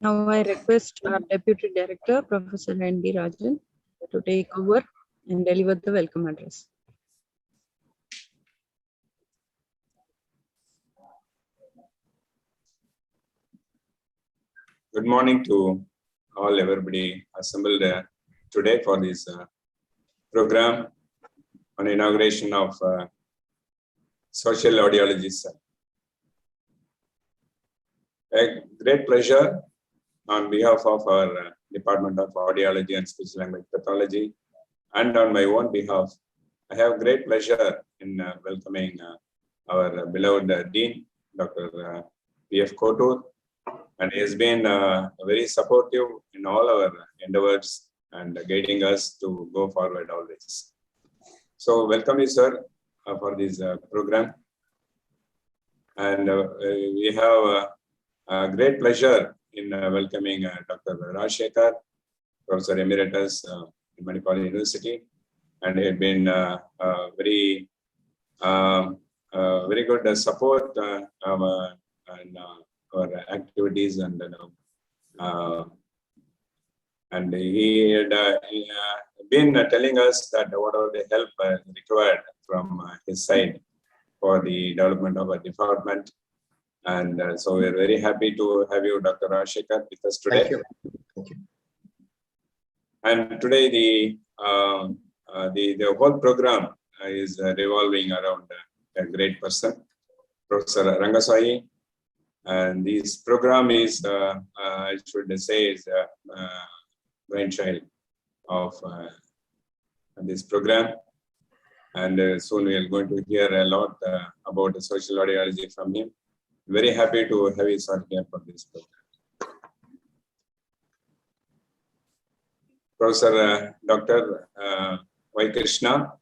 Now I request our Deputy Director, Professor N.D. Rajan, to take over and deliver the welcome address. Good morning to everybody assembled today for this program on inauguration of Social Audiology Cell. A great pleasure on behalf of our Department of Audiology and Speech Language Pathology and on my own behalf, I have great pleasure in welcoming our beloved Dean, Dr. P.F. Kotur, and he has been very supportive in all our endeavors and guiding us to go forward always. So welcome you, sir, for this program. And we have a great pleasure in welcoming Dr. Rajshekhar, Professor Emeritus in Manipal University, and he had been very good support and our activities, and he had been telling us that whatever the help required from his side for the development of a department. And so we're very happy to have you, Dr. Rajshekhar, with us today. Thank you. Thank you. And today the whole program is revolving around a great person, Professor Rangaswamy. And this program is, I should say, is a brainchild of this program. And soon we are going to hear a lot about the social audiology from him. Very happy to have you, sir, here for this program. Professor Dr. Y. Krishna,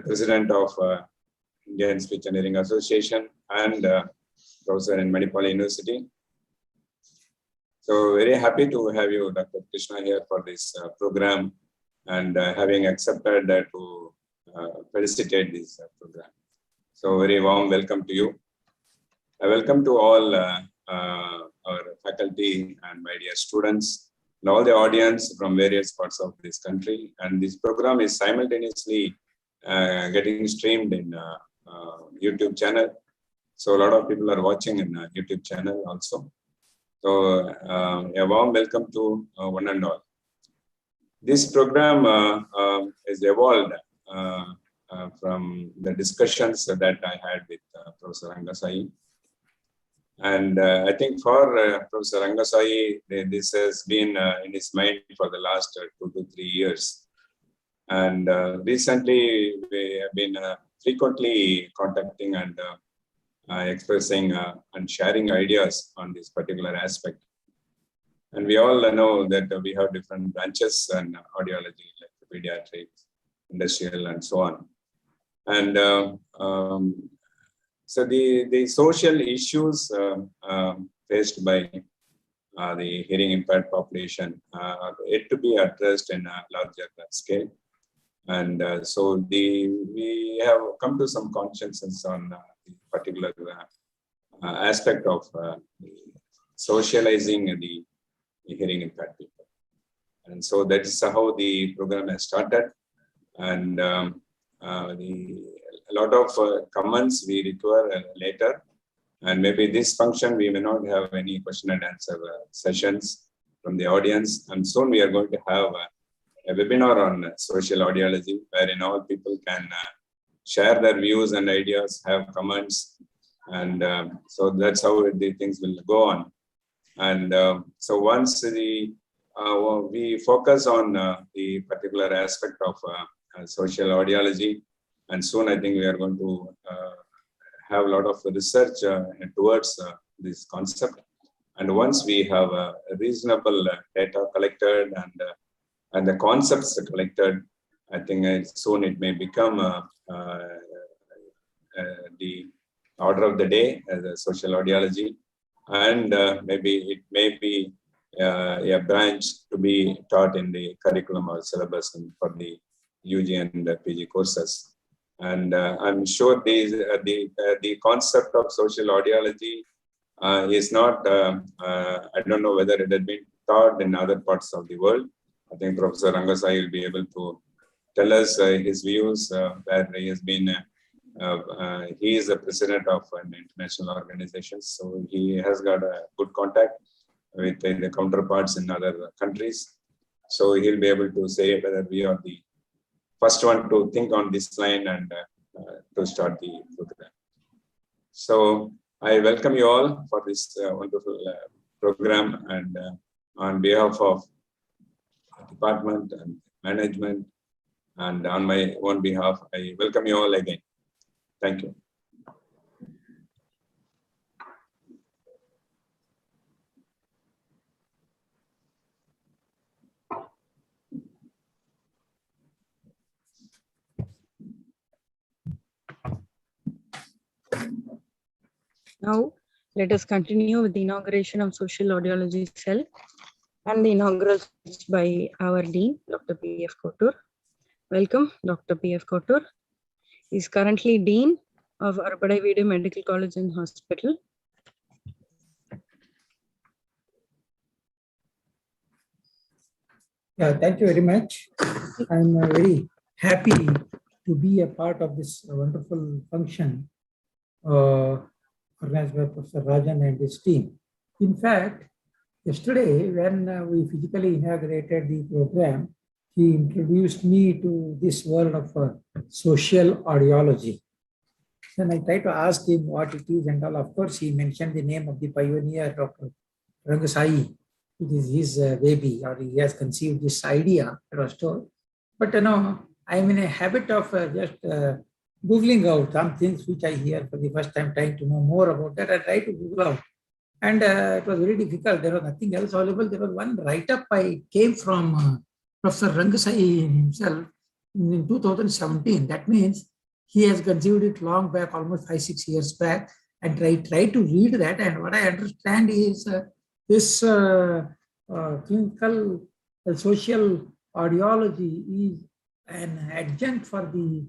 President of Indian Speech and Hearing Association and Professor in Manipal University. So very happy to have you, Dr. Krishna, here for this program and having accepted to felicitate this program. So very warm welcome to you. Welcome to all our faculty and my dear students and all the audience from various parts of this country. And this program is simultaneously getting streamed in YouTube channel. So a lot of people are watching in YouTube channel also. So a warm welcome to one and all. This program is evolved from the discussions that I had with Professor Rangaswamy. And I think for Professor Rangaswamy, this has been in his mind for the last 2 to 3 years. And recently, we have been frequently contacting and expressing and sharing ideas on this particular aspect. And we all know that we have different branches in audiology, like pediatrics, industrial, and so on. And so the social issues faced by the hearing impaired population are yet to be addressed in a larger scale. And so we have come to some consensus on the particular aspect of socializing the hearing impaired people. And so that is how the program has started. And a lot of comments we require later. And maybe this function, we may not have any question and answer sessions from the audience. And soon we are going to have a webinar on social audiology, wherein all people can share their views and ideas, have comments. And so that's how the things will go on. And so once we focus on the particular aspect of social audiology, and soon I think we are going to have a lot of research towards this concept. And once we have a reasonable data collected and the concepts collected, I think soon it may become the order of the day as a social audiology. And maybe it may be a branch to be taught in the curriculum or syllabus for the UG and PG courses. And I'm sure the concept of social audiology He is not, I don't know whether it had been taught in other parts of the world. I think Professor Rangasai will be able to tell us his views, where he has been, he is the president of an international organization. So he has got a good contact with the counterparts in other countries. So he'll be able to say whether we are the first one to think on this line and to start the program. So I welcome you all for this wonderful program, and on behalf of the department and management and on my own behalf, I welcome you all again. Thank you. Now, let us continue with the inauguration of Social Audiology Cell and the inaugural speech by our Dean, Dr. P.F. Kotur. Welcome, Dr. P.F. Kotur. He is currently Dean of Arpadai Medical College and Hospital. Yeah, thank you very much. I'm very happy to be a part of this wonderful function organized by Professor Rajan and his team. In fact, yesterday when we physically inaugurated the program, he introduced me to this world of social audiology. Then I tried to ask him what it is and all. Of course, he mentioned the name of the pioneer, Dr. Rangasai. It is his baby, or he has conceived this idea, it was told. But I'm in a habit of just Googling out some things which I hear for the first time, trying to know more about that. I try to Google out. And it was very difficult. There was nothing else available. There was one write-up I came from Professor Rangasai himself in 2017. That means he has conceived it long back, almost 5-6 years back. And I tried to read that. And what I understand is this clinical social audiology is an adjunct for the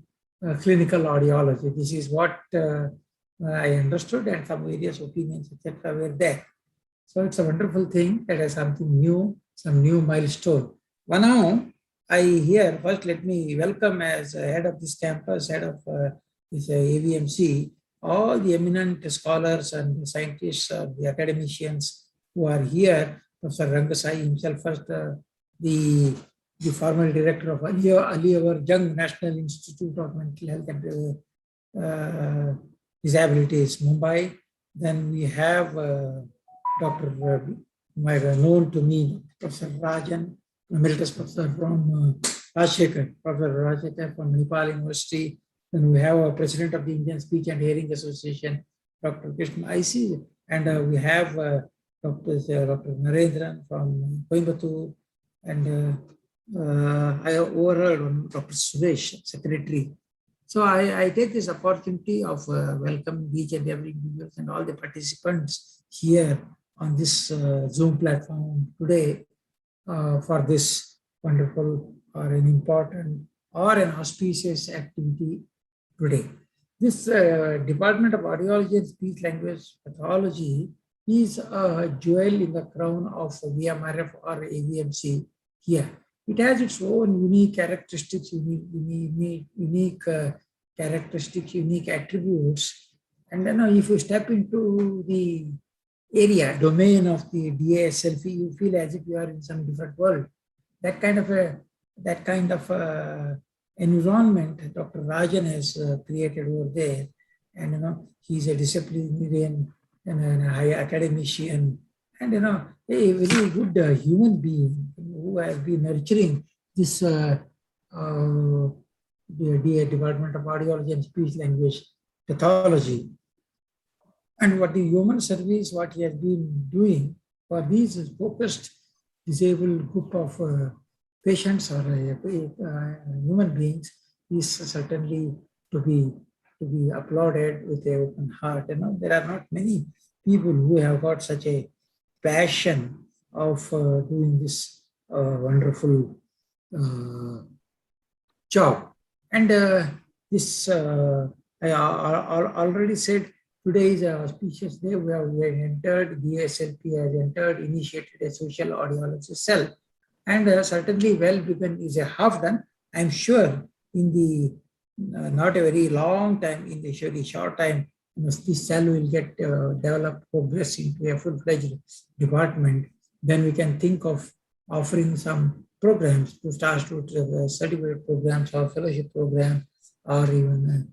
clinical audiology. This is what I understood, and some various opinions, etc., were there. So it's a wonderful thing that is something new, some new milestone. Well, now I hear, first let me welcome as head of this campus, head of this AVMC, all the eminent scholars and scientists, the academicians who are here. Professor Rangasai himself, first the former director of Aliyavar Jung National Institute of Mental Health and Disabilities, Mumbai. Then we have Dr. known to me, Professor Rajan, emeritus professor from Rajshekhar, Professor Rajshekhar from Nepal University. Then we have a president of the Indian Speech and Hearing Association, Dr. Krishna IC, and we have Dr. Narendran from Coimbatore, and I overheard Dr. Suresh, secretary. So I take this opportunity of welcoming each and every individual and all the participants here on this Zoom platform today for this wonderful or an important or an auspicious activity today. This Department of Audiology and Speech Language Pathology is a jewel in the crown of VMRF or AVMC here. It has its own unique characteristics, unique characteristics, unique attributes. And then if you step into the area, domain of the DASLP, you feel as if you are in some different world. That kind of environment Dr. Rajan has created over there. And he's a disciplinarian and a high academician, and a very good human being who has been nurturing this the Department of Audiology and Speech Language Pathology. And what the human service, what he has been doing for these focused disabled group of patients or human beings is certainly to be applauded with an open heart. There are not many people who have got such a passion of doing this wonderful job. And this, I already said, today is an auspicious day where we have entered, DASLP has entered, initiated a social audiology cell. And certainly well begun is a half done. I'm sure in the not a very long time, in the very short time, this cell will get developed, progress into a full-fledged department. Then we can think of offering some programs to start with certificate programs or fellowship programs, or even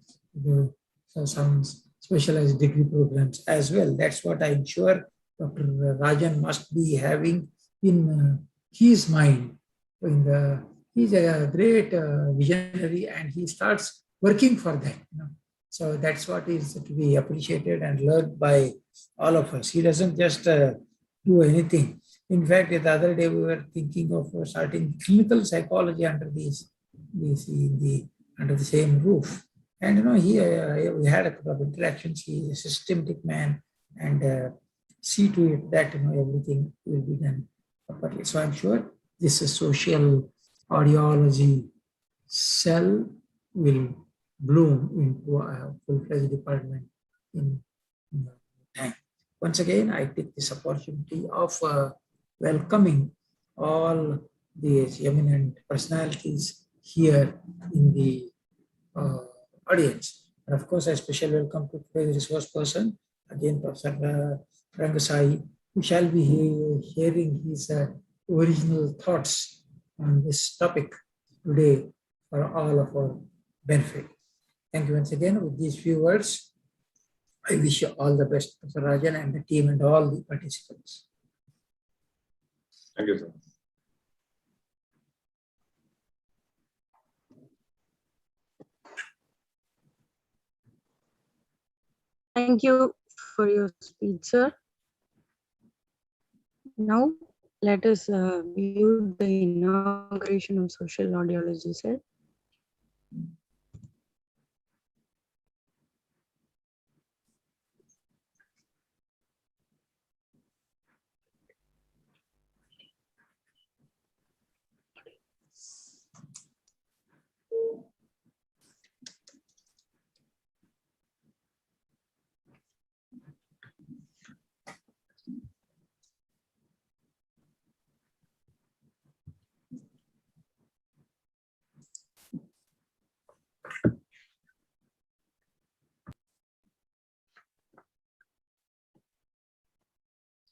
some specialized degree programs as well. That's what I'm sure Dr. Rajan must be having in his mind. He's a great visionary, and he starts working for that. So that's what is to be appreciated and learned by all of us. He doesn't just do anything. In fact, the other day we were thinking of starting clinical psychology under under the same roof. And we had a couple of interactions. He is a systematic man, and see to it that everything will be done properly. So I'm sure this social audiology cell will bloom into a full-fledged department in time. Once again, I take this opportunity of welcoming all these eminent personalities here in the audience. And of course, a special welcome to today's resource person, again, Professor Rangasai, who shall be sharing his original thoughts on this topic today for all of our benefit. Thank you once again. With these few words, I wish you all the best, Professor Rajan and the team and all the participants. Thank you, sir. Thank you for your speech, sir. Now, let us view the inauguration of social audiology cell.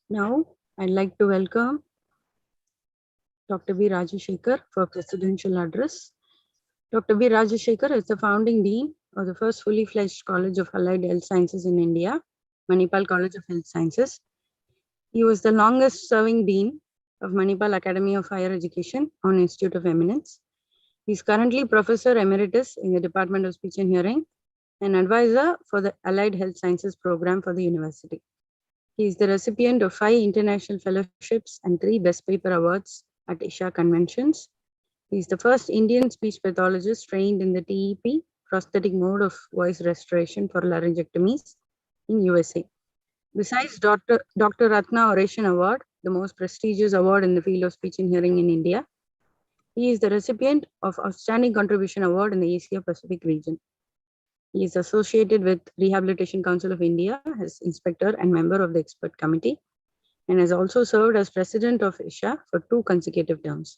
Now, I'd like to welcome Dr. B. Rajashekar for presidential address. Dr. B. Rajashekar is the founding dean of the first fully fledged College of Allied Health Sciences in India, Manipal College of Health Sciences. He was the longest serving dean of Manipal Academy of Higher Education on Institute of Eminence. He is currently Professor Emeritus in the Department of Speech and Hearing and advisor for the Allied Health Sciences program for the university. He is the recipient of 5 international fellowships and 3 Best Paper Awards at Isha conventions. He is the first Indian speech pathologist trained in the TEP, prosthetic mode of voice restoration for laryngectomies in USA. Besides Dr. Ratna Oration Award, the most prestigious award in the field of speech and hearing in India, he is the recipient of Outstanding Contribution Award in the Asia Pacific region. He is associated with Rehabilitation Council of India as inspector and member of the expert committee, and has also served as president of ISHA for 2 consecutive terms.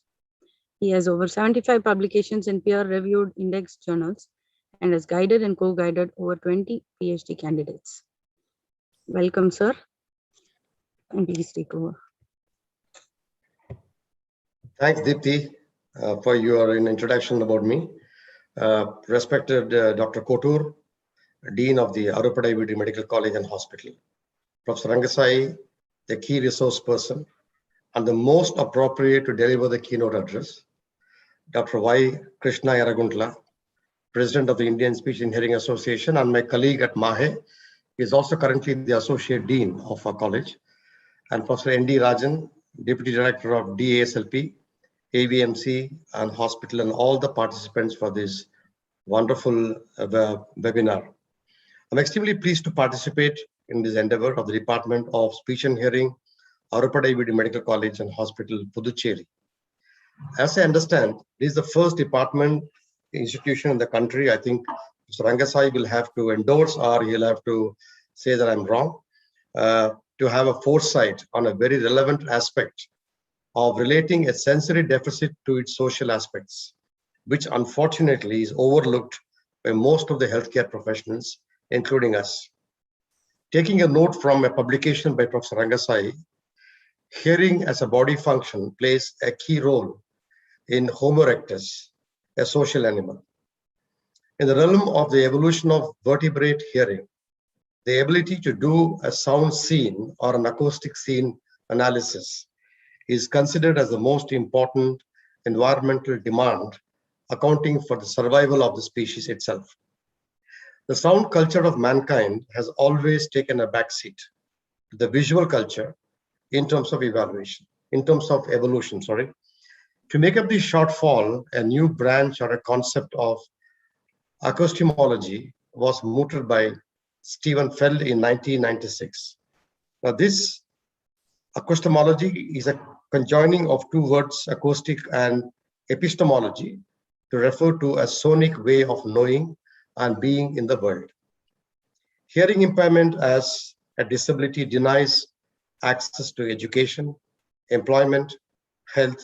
He has over 75 publications in peer-reviewed index journals and has guided and co-guided over 20 PhD candidates. Welcome, sir. And please take over. Thanks, Deepthi, for your introduction about me. Respected Dr. Kotur, Dean of the Arupada IVD Medical College and Hospital, Professor Rangasai, the key resource person, and the most appropriate to deliver the keynote address, Dr. Y. Krishna Yaraguntla, President of the Indian Speech and Hearing Association, and my colleague at MAHE, is also currently the Associate Dean of our college, and Professor N.D. Rajan, Deputy Director of DASLP, AVMC, and hospital, and all the participants for this wonderful webinar. I'm extremely pleased to participate in this endeavor of the Department of Speech and Hearing, Arupada IVD Medical College and Hospital, Puducherry. As I understand, this is the first department institution in the country. I think Mr. Rangasai will have to endorse, or he'll have to say that I'm wrong, to have a foresight on a very relevant aspect of relating a sensory deficit to its social aspects, which unfortunately is overlooked by most of the healthcare professionals, including us. Taking a note from a publication by Professor Rangasai, hearing as a body function plays a key role in Homo erectus, a social animal. In the realm of the evolution of vertebrate hearing, the ability to do a sound scene or an acoustic scene analysis is considered as the most important environmental demand, accounting for the survival of the species itself. The sound culture of mankind has always taken a backseat to the visual culture in terms of evolution. To make up this shortfall, a new branch or a concept of acoustemology was mooted by Stephen Feld in 1996. Now, this acoustemology is a conjoining of two words, acoustic and epistemology, to refer to a sonic way of knowing and being in the world. Hearing impairment as a disability denies access to education, employment, health,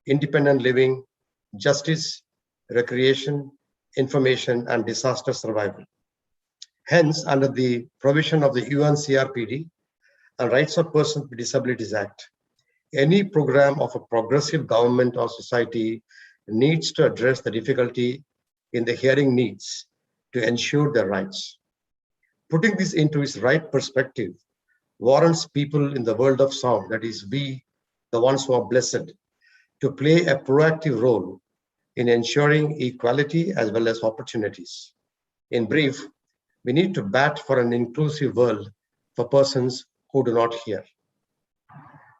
independent living, justice, recreation, information, and disaster survival. Hence, under the provision of the UNCRPD and Rights of Persons with Disabilities Act, any program of a progressive government or society needs to address the difficulty in the hearing needs to ensure their rights. Putting this into its right perspective warrants people in the world of sound, that is, we, the ones who are blessed, to play a proactive role in ensuring equality as well as opportunities. In brief, we need to bat for an inclusive world for persons who do not hear.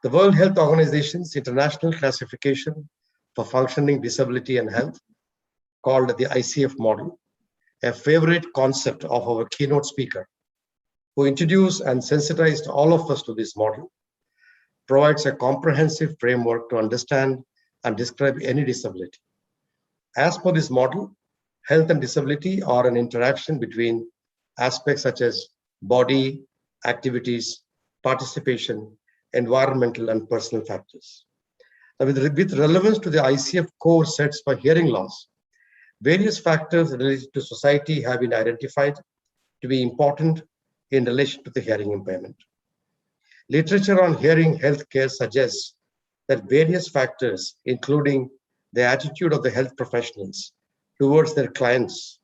The World Health Organization's international classification for functioning disability and health, called the ICF model, a favorite concept of our keynote speaker, who introduced and sensitized all of us to this model, provides a comprehensive framework to understand and describe any disability. As per this model, health and disability are an interaction between aspects such as body, activities, participation, environmental, and personal factors. Now, with relevance to the ICF core sets for hearing loss, various factors related to society have been identified to be important in relation to the hearing impairment. Literature on hearing healthcare suggests that various factors, including the attitude of the health professionals towards their clients,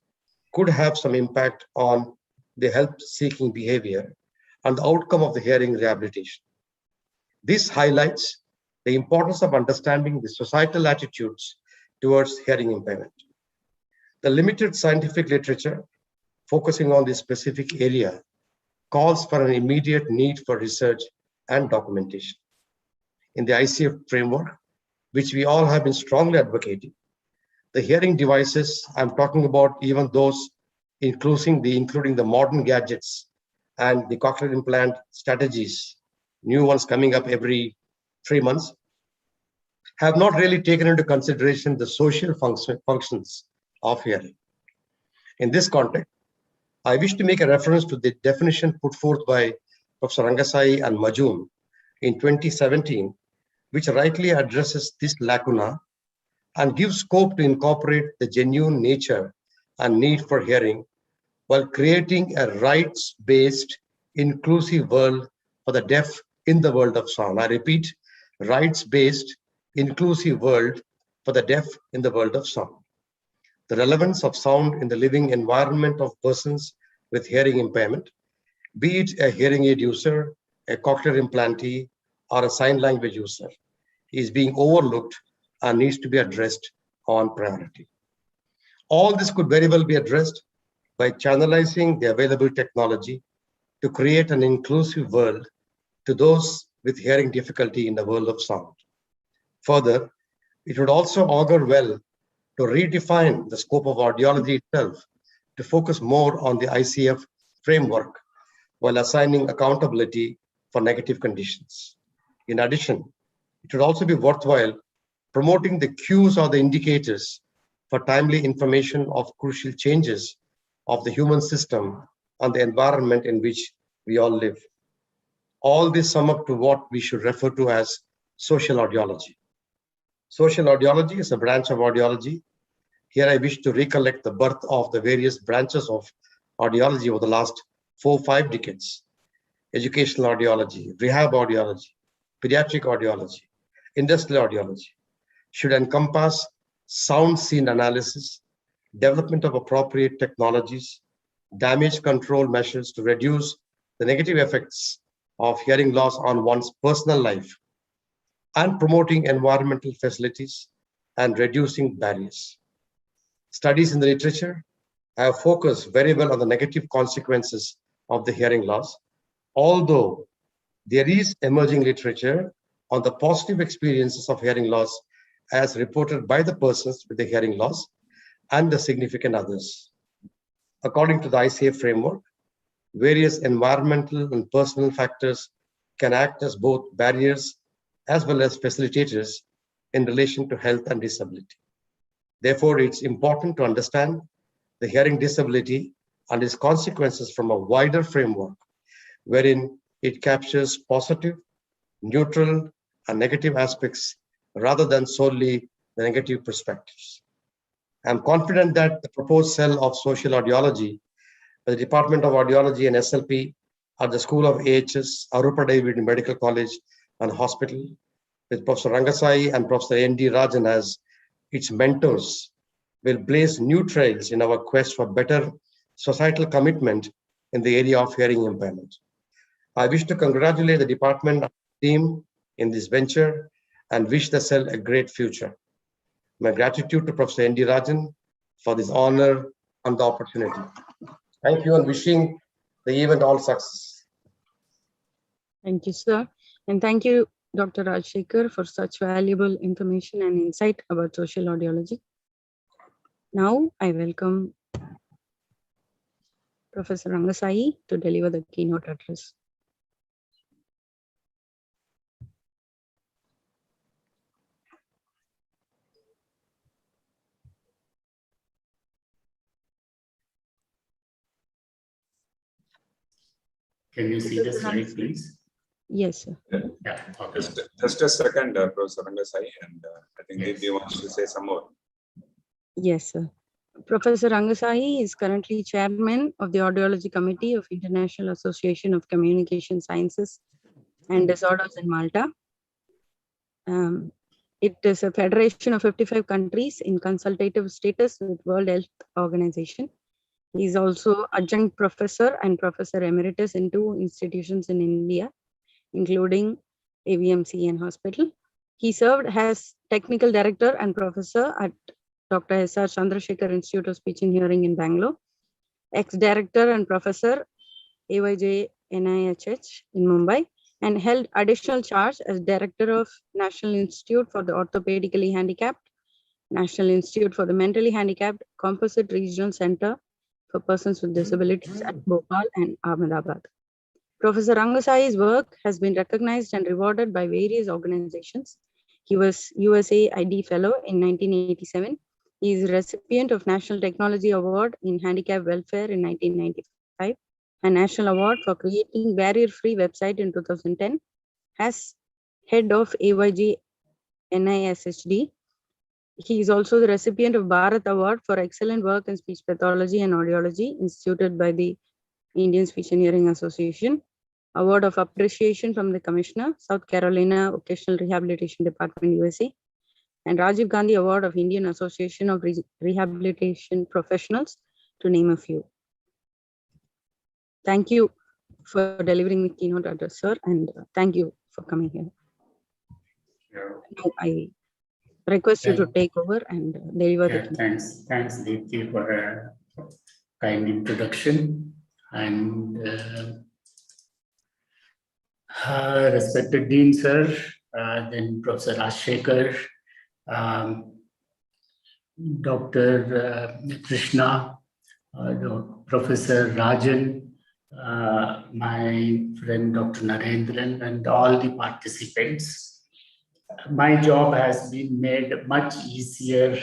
could have some impact on the help-seeking behavior and the outcome of the hearing rehabilitation. This highlights the importance of understanding the societal attitudes towards hearing impairment. The limited scientific literature focusing on this specific area calls for an immediate need for research and documentation. In the ICF framework, which we all have been strongly advocating, the hearing devices, I'm talking about even those including the modern gadgets and the cochlear implant strategies, new ones coming up every 3 months, have not really taken into consideration the social functions of hearing. In this context, I wish to make a reference to the definition put forth by Professor Rangasai and Majum in 2017, which rightly addresses this lacuna and gives scope to incorporate the genuine nature and need for hearing while creating a rights-based, inclusive world for the deaf in the world of sound. I repeat, rights-based, inclusive world for the deaf in the world of sound. The relevance of sound in the living environment of persons with hearing impairment, be it a hearing aid user, a cochlear implantee, or a sign language user, is being overlooked and needs to be addressed on priority. All this could very well be addressed by channelizing the available technology to create an inclusive world to those with hearing difficulty in the world of sound. Further, it would also augur well to redefine the scope of audiology itself to focus more on the ICF framework while assigning accountability for negative conditions. In addition, it would also be worthwhile promoting the cues or the indicators for timely information of crucial changes of the human system and the environment in which we all live. All this sum up to what we should refer to as social audiology. Social audiology is a branch of audiology. Here I wish to recollect the birth of the various branches of audiology over the last 4-5 decades. Educational audiology, rehab audiology, pediatric audiology, industrial audiology should encompass sound scene analysis, development of appropriate technologies, damage control measures to reduce the negative effects of hearing loss on one's personal life, and promoting environmental facilities and reducing barriers. Studies in the literature have focused very well on the negative consequences of the hearing loss, although there is emerging literature on the positive experiences of hearing loss as reported by the persons with the hearing loss and the significant others. According to the ICF framework, various environmental and personal factors can act as both barriers as well as facilitators in relation to health and disability. Therefore, it's important to understand the hearing disability and its consequences from a wider framework, wherein it captures positive, neutral, and negative aspects rather than solely the negative perspectives. I'm confident that the proposed cell of social audiology, the Department of Audiology and SLP at the School of AHS, Arupa David Medical College and Hospital, with Professor Rangasai and Professor N.D. Rajan as its mentors, will blaze new trails in our quest for better societal commitment in the area of hearing impairment. I wish to congratulate the department team in this venture and wish the cell a great future. My gratitude to Professor N.D. Rajan for this honor and the opportunity. Thank you and wishing the event all success. Thank you, sir. And thank you, Dr. Rajshekhar, for such valuable information and insight about social audiology. Now, I welcome Professor Rangasai to deliver the keynote address. Can you see the slide, please? Yes, sir. Yeah, okay. Just a second, Professor Rangasai, and I think Deepthi wants to say some more. Yes, sir. Professor Rangasai is currently chairman of the Audiology Committee of International Association of Communication Sciences and Disorders in Malta. It is a federation of 55 countries in consultative status with World Health Organization. He is also adjunct professor and professor emeritus in 2 institutions in India, including AVMC and hospital. He served as technical director and professor at Dr. S.R. Chandrasekhar Institute of Speech and Hearing in Bangalore, ex-director and professor AYJ NIHH in Mumbai, and held additional charge as director of National Institute for the Orthopedically Handicapped, National Institute for the Mentally Handicapped, Composite Regional Center for Persons with Disabilities at Bhopal and Ahmedabad. Professor Rangasai's work has been recognized and rewarded by various organizations. He was USAID Fellow in 1987. He is a recipient of National Technology Award in Handicap Welfare in 1995 and National Award for creating barrier-free website in 2010. As head of AYG NISHD, he is also the recipient of Bharat Award for excellent work in speech pathology and audiology instituted by the Indian Speech and Hearing Association, Award of Appreciation from the Commissioner, South Carolina Vocational Rehabilitation Department, USA, and Rajiv Gandhi Award of Indian Association of Rehabilitation Professionals, to name a few. Thank you for delivering the keynote address, sir, and thank you for coming here. Now I request you to take over and deliver the keynote. Thanks, Deepthi, for a kind introduction. And respected Dean, sir, then Professor Rajshekhar, Dr. Krishna, Professor Rajan, my friend Dr. Narendran, and all the participants. My job has been made much easier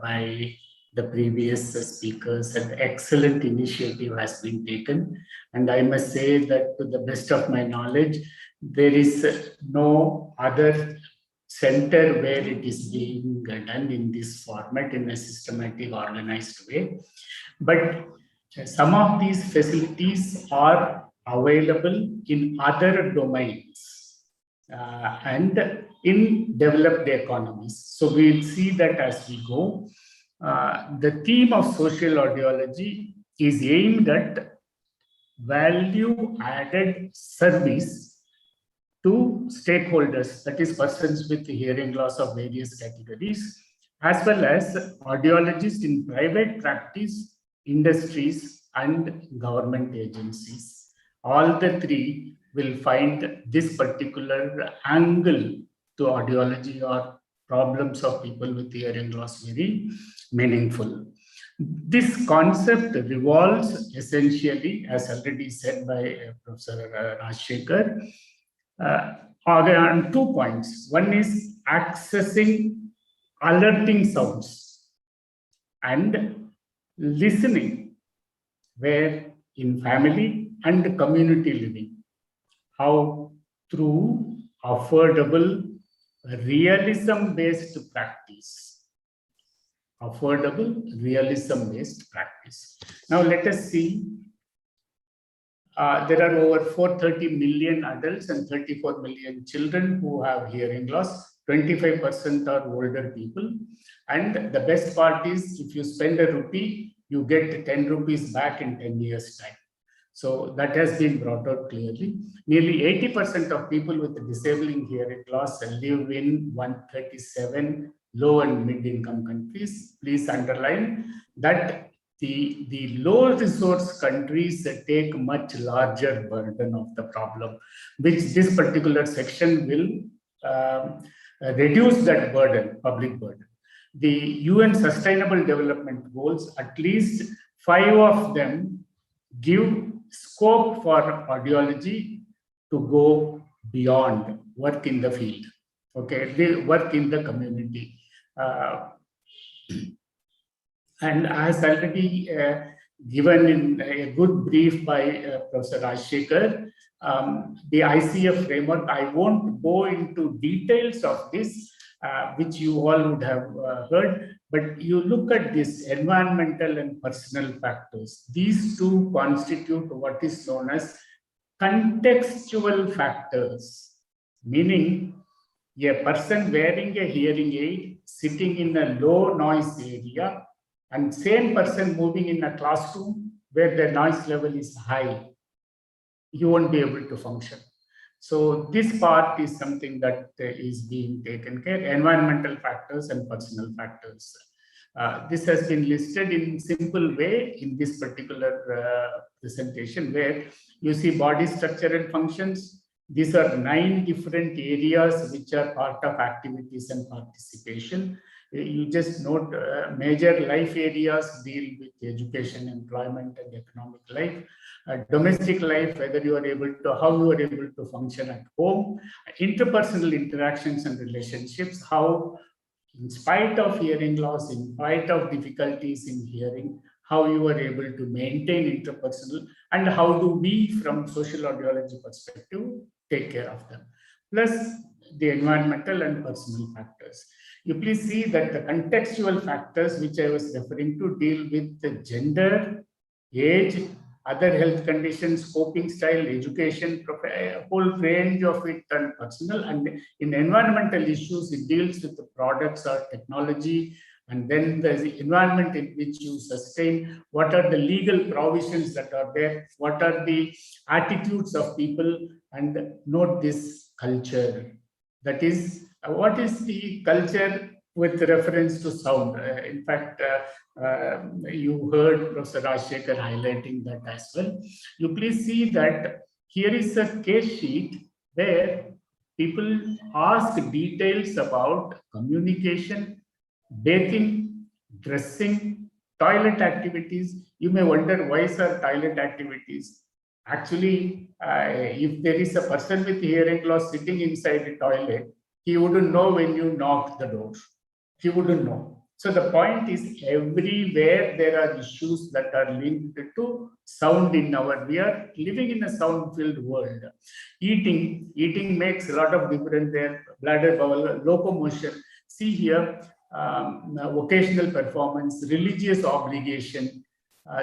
by the previous speakers, and excellent initiative has been taken. And I must say that to the best of my knowledge, there is no other center where it is being done in this format in a systematic, organized way. But some of these facilities are available in other domains and in developed economies. So we'll see that as we go. The theme of social audiology is aimed at value-added service to stakeholders, that is persons with hearing loss of various categories, as well as audiologists in private practice, industries, and government agencies. All the three will find this particular angle to audiology or problems of people with hearing loss very meaningful. This concept revolves essentially, as already said by Professor Rajshekhar, on 2 points. One is accessing alerting sounds and listening, where in family and community living, how through affordable realism-based practice. Affordable realism-based practice. Now let us see. There are over 430 million adults and 34 million children who have hearing loss. 25% are older people. And the best part is, if you spend a rupee, you get 10 rupees back in 10 years' time. So that has been brought out clearly. Nearly 80% of people with disabling hearing loss live in 137 low and mid-income countries. Please underline that the low resource countries take much larger burden of the problem, which this particular section will reduce that burden, public burden. The UN Sustainable Development Goals, at least 5 of them give scope for audiology to go beyond work in the field. Okay, they work in the community. And as already given in a good brief by Professor Rajshekhar, the ICF framework, I won't go into details of this, which you all would have heard, but you look at this environmental and personal factors. These two constitute what is known as contextual factors, meaning a person wearing a hearing aid, sitting in a low noise area, and same person moving in a classroom where the noise level is high, you won't be able to function. So this part is something that is being taken care, environmental factors and personal factors. This has been listed in simple way in this particular presentation, where you see body structure and functions. These are 9 different areas which are part of activities and participation. You just note major life areas deal with education, employment, and economic life. Domestic life, whether you are able to, how you are able to function at home. Interpersonal interactions and relationships, how in spite of hearing loss, in spite of difficulties in hearing, how you are able to maintain interpersonal, and how do we from social audiology perspective take care of them. Plus the environmental and personal factors. You please see that the contextual factors which I was referring to deal with the gender, age, other health conditions, coping style, education, a whole range of it, and personal. And in environmental issues, it deals with the products or technology, and then the environment in which you sustain, what are the legal provisions that are there, what are the attitudes of people, and note this culture. That is, what is the culture with reference to sound? In fact, you heard Professor Rajshekhar highlighting that as well. You please see that here is a case sheet where people ask details about communication, bathing, dressing, toilet activities. You may wonder, why are toilet activities? Actually, if there is a person with hearing loss sitting inside the toilet, he wouldn't know when you knock the door. He wouldn't know. So the point is, everywhere there are issues that are linked to sound in we are living in a sound-filled world. Eating makes a lot of difference there. Bladder, bowel, locomotion. See here, vocational performance, religious obligation,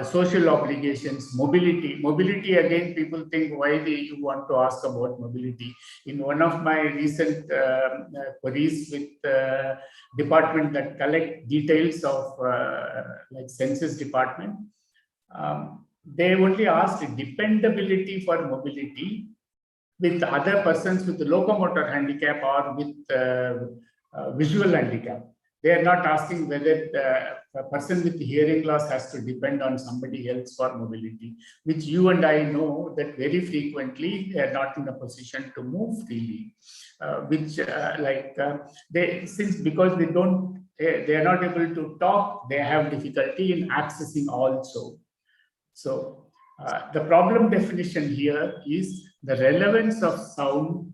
social obligations, mobility. Mobility, again, people think, why do you want to ask about mobility? In one of my recent queries with department that collect details of like census department, they only asked dependability for mobility with other persons with locomotor handicap or with visual handicap. They are not asking whether a person with hearing loss has to depend on somebody else for mobility, which you and I know that very frequently they are not in a position to move freely, because they are not able to talk, they have difficulty in accessing also. So the problem definition here is the relevance of sound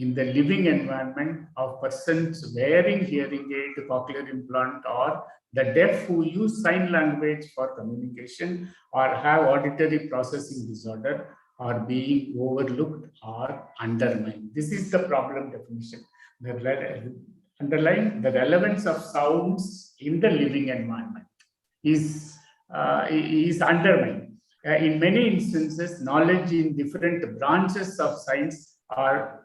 in the living environment of persons wearing hearing aid, cochlear implant, or the deaf who use sign language for communication or have auditory processing disorder are being overlooked or undermined. This is the problem definition. Underline the relevance of sounds in the living environment is undermined. In many instances, knowledge in different branches of science are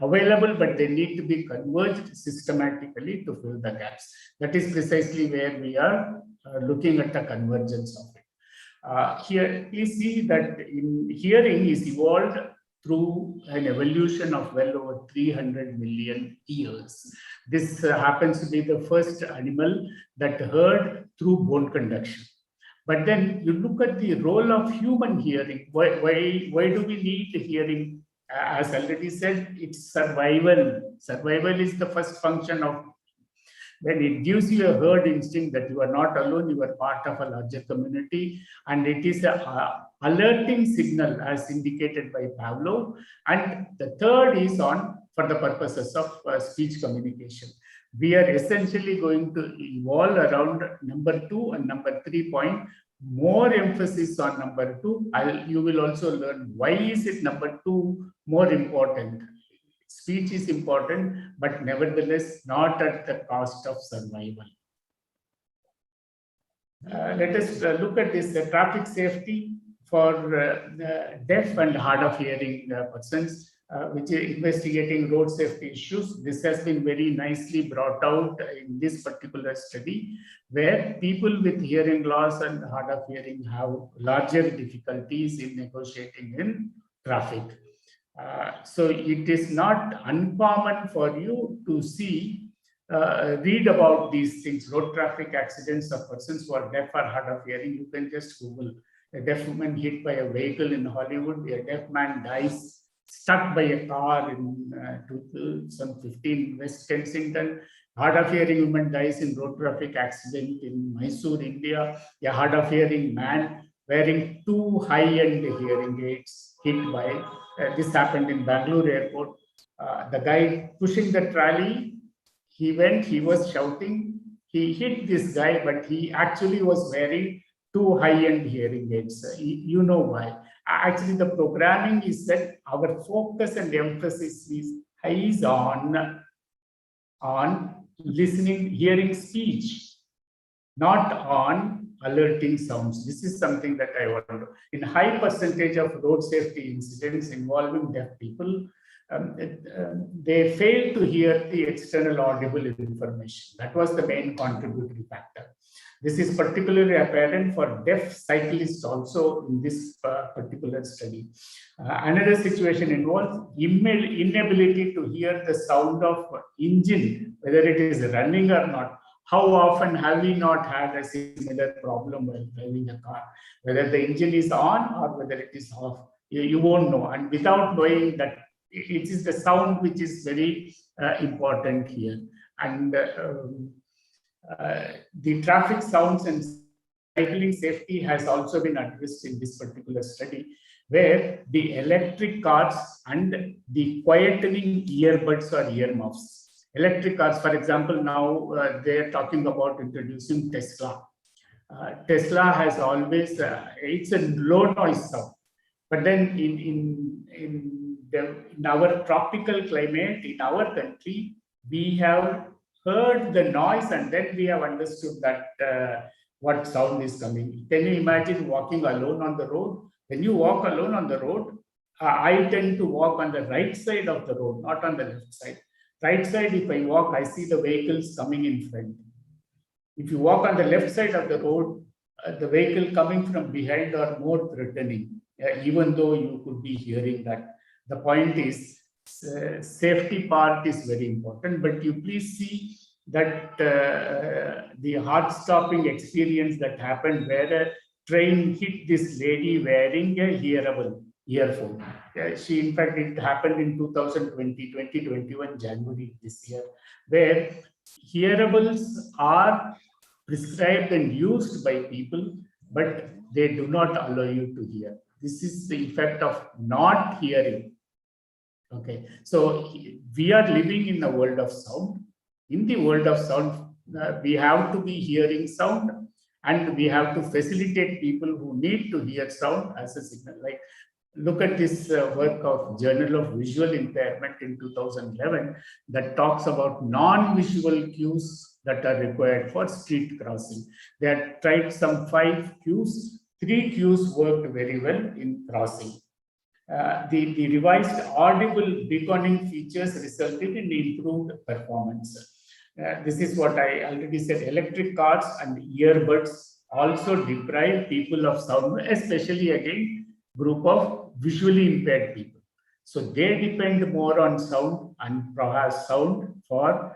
available, but they need to be converged systematically to fill the gaps. That is precisely where we are looking at the convergence of it. Here, please see that hearing is evolved through an evolution of well over 300 million years. This happens to be the first animal that heard through bone conduction. But then you look at the role of human hearing. Why do we need hearing? As already said, it's survival. Survival is the first function of. Then it gives you a herd instinct that you are not alone, you are part of a larger community, and it is an alerting signal as indicated by Pavlov. And the third is for the purposes of speech communication. We are essentially going to evolve around number 2 and number 3 point. More emphasis on number 2. You will also learn why is it number 2 more important. Speech is important, but nevertheless not at the cost of survival. Let us look at this traffic safety for deaf and hard of hearing persons, which is investigating road safety issues. This has been very nicely brought out in this particular study, where people with hearing loss and hard of hearing have larger difficulties in negotiating in traffic. So it is not uncommon for you to see, read about these things, road traffic accidents of persons who are deaf or hard of hearing. You can just Google a deaf woman hit by a vehicle in Hollywood, a deaf man dies stuck by a car in 2015 West Kensington. Hard of hearing woman dies in road traffic accident in Mysore, India. A hard of hearing man wearing 2 high-end hearing aids hit by, this happened in Bangalore airport. The guy pushing the trolley, he was shouting, he hit this guy, but he actually was wearing 2 high-end hearing aids. You know why. Actually, the programming is that our focus and emphasis is on listening, hearing speech, not on alerting sounds. This is something that I want to. In high percentage of road safety incidents involving deaf people, they fail to hear the external audible information. That was the main contributory factor. This is particularly apparent for deaf cyclists also in this particular study. Another situation involves inability to hear the sound of engine, whether it is running or not. How often have we not had a similar problem while driving a car? Whether the engine is on or whether it is off, you won't know. And without knowing that, it is the sound which is very important here. And the traffic sounds and cycling safety has also been addressed in this particular study, where the electric cars and the quietening earbuds or earmuffs. electric cars, for example, now they're talking about introducing Tesla. Tesla has always, it's a low noise sound. But then in our tropical climate, in our country, we have heard the noise and then we have understood that what sound is coming. Can you imagine walking alone on the road? When you walk alone on the road, I tend to walk on the right side of the road, not on the left side. Right side, if I walk, I see the vehicles coming in front. If you walk on the left side of the road, the vehicle coming from behind are more threatening, even though you could be hearing that. The point is, safety part is very important, but you please see that the heart-stopping experience that happened where a train hit this lady wearing a hearable earphone. She, in fact, it happened in 2021 January this year, where hearables are prescribed and used by people, but they do not allow you to hear. This is the effect of not hearing. Okay, so we are living in a world of sound. In the world of sound, we have to be hearing sound, and we have to facilitate people who need to hear sound as a signal. Like, look at this work of Journal of Visual Impairment in 2011 that talks about non-visual cues that are required for street crossing. They had tried some 5 cues. 3 cues worked very well in crossing. The revised audible beaconing features resulted in improved performance. This is what I already said. Electric cars and earbuds also deprive people of sound, especially again group of visually impaired people. So they depend more on sound and perhaps sound for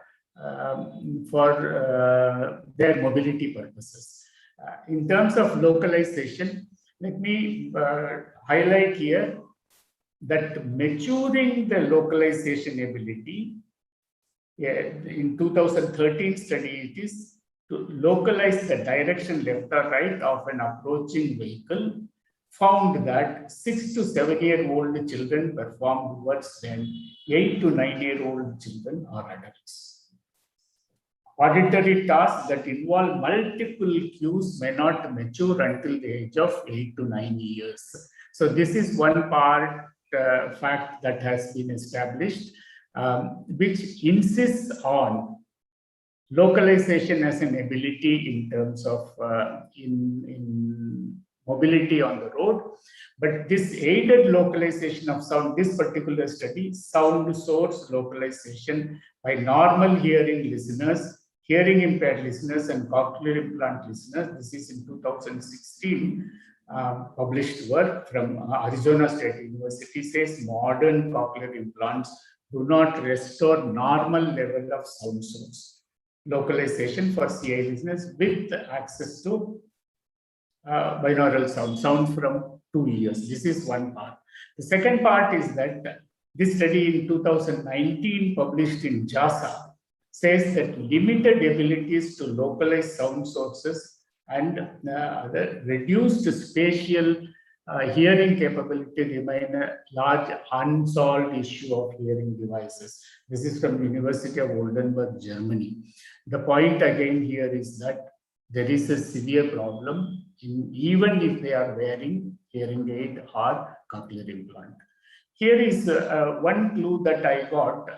their mobility purposes. In terms of localization, let me highlight here that maturing the localization ability, in 2013 study, it is to localize the direction left or right of an approaching vehicle, found that 6 to 7-year-old children performed worse than 8 to 9-year-old children or adults. Auditory tasks that involve multiple cues may not mature until the age of 8 to 9 years. So this is one part fact that has been established, which insists on localization as an ability in terms of in mobility on the road. But this aided localization of sound, this particular study, sound source localization by normal hearing listeners, hearing impaired listeners, and cochlear implant listeners. This is in 2016 published work from Arizona State University, says modern cochlear implants do not restore normal level of sound source localization for CI listeners with access to binaural sound from 2 years. This is one part. The second part is that this study in 2019 published in JASA says that limited abilities to localize sound sources and the reduced spatial hearing capability remain a large unsolved issue of hearing devices. This is from University of Oldenburg, Germany. The point again here is that there is a severe problem even if they are wearing hearing aid or cochlear implant. Here is one clue that I got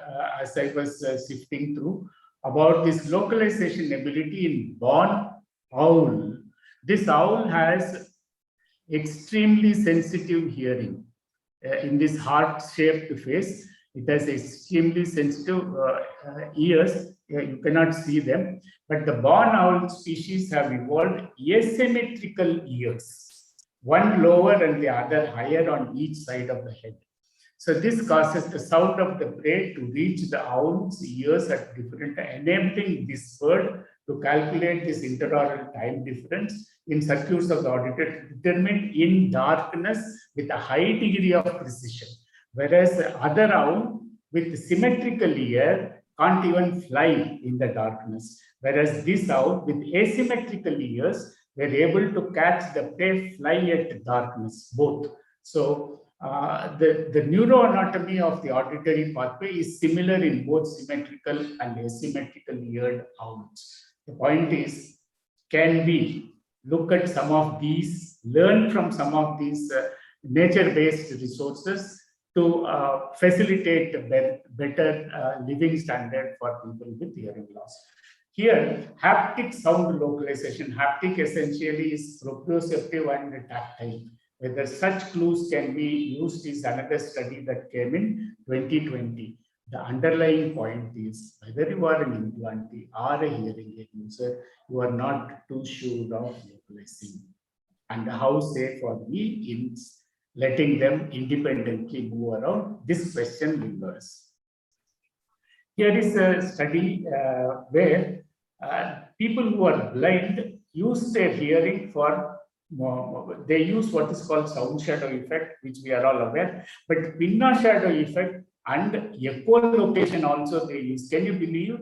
as I was sifting through about this localization ability in barn owl. This owl has extremely sensitive hearing. In this heart-shaped face, it has extremely sensitive ears. You cannot see them, but the barn owl species have evolved asymmetrical ears, one lower and the other higher on each side of the head. So this causes the sound of the prey to reach the owl's ears at different, enabling this bird to calculate this interoral time difference in circuits of the auditor determined in darkness with a high degree of precision. Whereas the other owl with symmetrical ear can't even fly in the darkness. Whereas this owl with asymmetrical ears were able to catch the prey, fly at darkness, both. So The neuroanatomy of the auditory pathway is similar in both symmetrical and asymmetrical eared owls. The point is, can we look at some of these, learn from some of these nature-based resources to facilitate a better living standard for people with hearing loss? Here, haptic sound localization. Haptic essentially is proprioceptive and tactile. Whether such clues can be used is another study that came in 2020. The underlying point is whether you are an implantee or a hearing aid user, you are not too sure of localizing. And how safe are we in letting them independently move around? This question lingers. Here is a study where people who are blind use their hearing for, they use what is called sound shadow effect, which we are all aware, but pinna shadow effect and echolocation also they use. Can you believe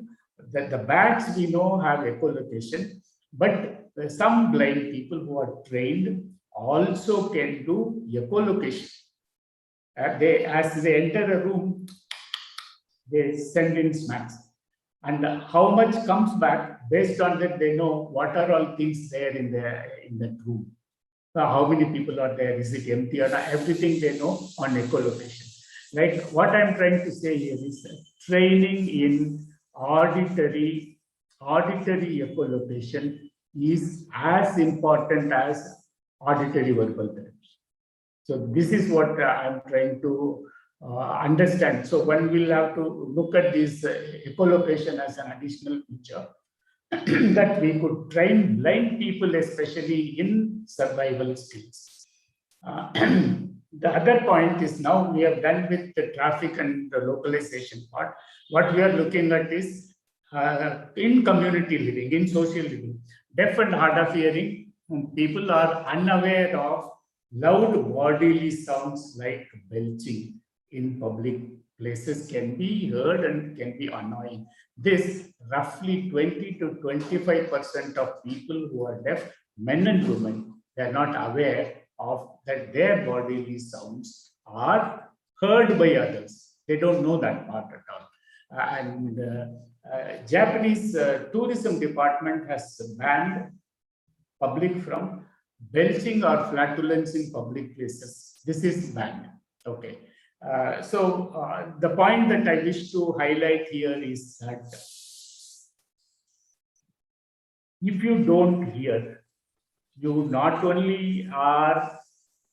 that the bats we know have echolocation, but some blind people who are trained also can do echolocation. As they enter a room, they send in smacks. And how much comes back, based on that, they know what are all things there in that room. So how many people are there? Is it empty or not? Everything they know on echolocation. Like what I'm trying to say here is training in auditory echolocation is as important as auditory verbal therapy. So this is what I'm trying to understand. So one will have to look at this echolocation as an additional feature that we could train blind people, especially in survival skills. The other point is now we have done with the traffic and the localization part. What we are looking at is in community living, in social living, deaf and hard of hearing people are unaware of loud bodily sounds like belching in public places can be heard and can be annoying. This roughly 20 to 25% of people who are deaf, men and women, they are not aware of that their bodily sounds are heard by others. They don't know that part at all. Japanese tourism department has banned public from belching or flatulence in public places. This is banned. Okay. The point that I wish to highlight here is that if you don't hear, you not only are,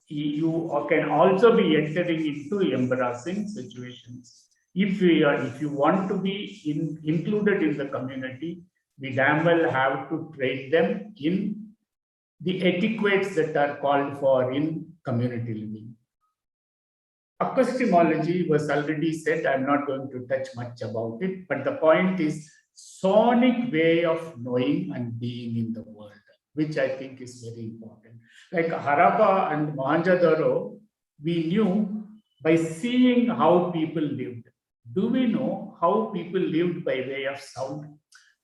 you can also be entering into embarrassing situations. If you want to be included in the community, we damn well have to train them in the etiquettes that are called for in community living. Acoustomology was already said, I'm not going to touch much about it, but the point is sonic way of knowing and being in the world, which I think is very important. Like Harappa and Mohenjo-daro, we knew by seeing how people lived. Do we know how people lived by way of sound?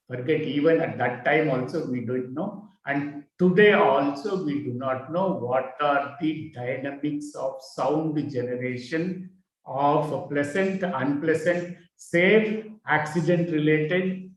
Forget, even at that time also we don't know. And today also we do not know what are the dynamics of sound generation of pleasant, unpleasant, safe, accident related,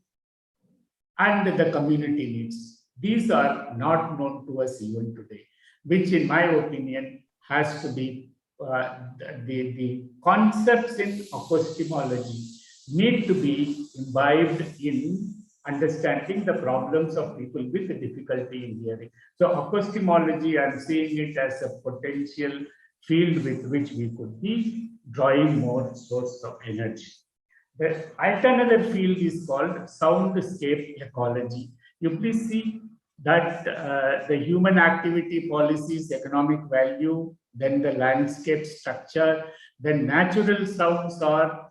and the community needs. These are not known to us even today, which in my opinion has to be the concepts in acoustomology need to be imbibed in understanding the problems of people with the difficulty in hearing. So acoustomology, I'm seeing it as a potential field with which we could be drawing more source of energy. The another field is called soundscape ecology. You please see that the human activity policies, economic value, then the landscape structure, then natural sounds are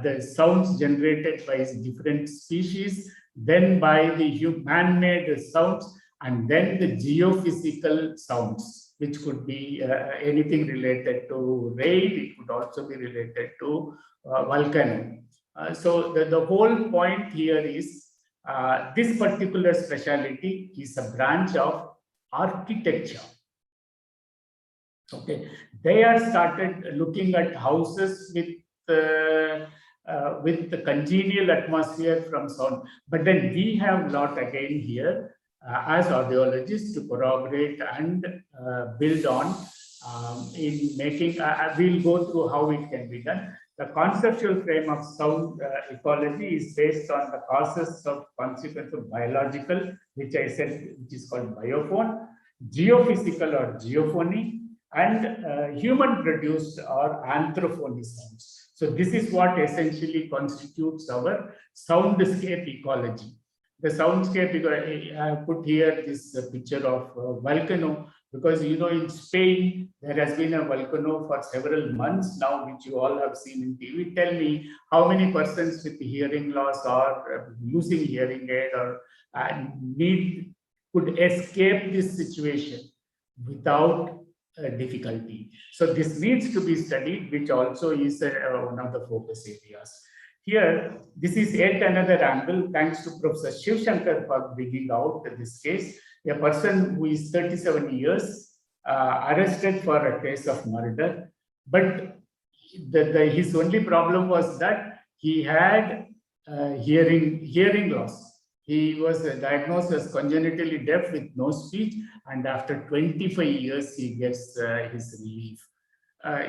the sounds generated by different species, then by the man-made sounds, and then the geophysical sounds, which could be anything related to rain, it could also be related to volcano. So the whole point here is this particular specialty is a branch of architecture. Okay, they are started looking at houses with the congenial atmosphere from sound. But then we have lot again here as audiologists to corroborate and build on in making. We'll go through how it can be done. The conceptual frame of sound ecology is based on the causes of consequence of biological, which I said, which is called biophone, geophysical or geophony, and human-produced or anthrophony sounds. So this is what essentially constitutes our soundscape ecology. The soundscape, I have put here this picture of a volcano, because you know in Spain there has been a volcano for several months now, which you all have seen in TV. Tell me how many persons with hearing loss or using hearing aid or could escape this situation without difficulty. So this needs to be studied, which also is one of the focus areas. Here, this is yet another angle, thanks to Professor Shiv Shankar for bringing out this case. A person who is 37 years, arrested for a case of murder, but his only problem was that he had hearing loss. He was diagnosed as congenitally deaf with no speech, and after 25 years, he gets his relief.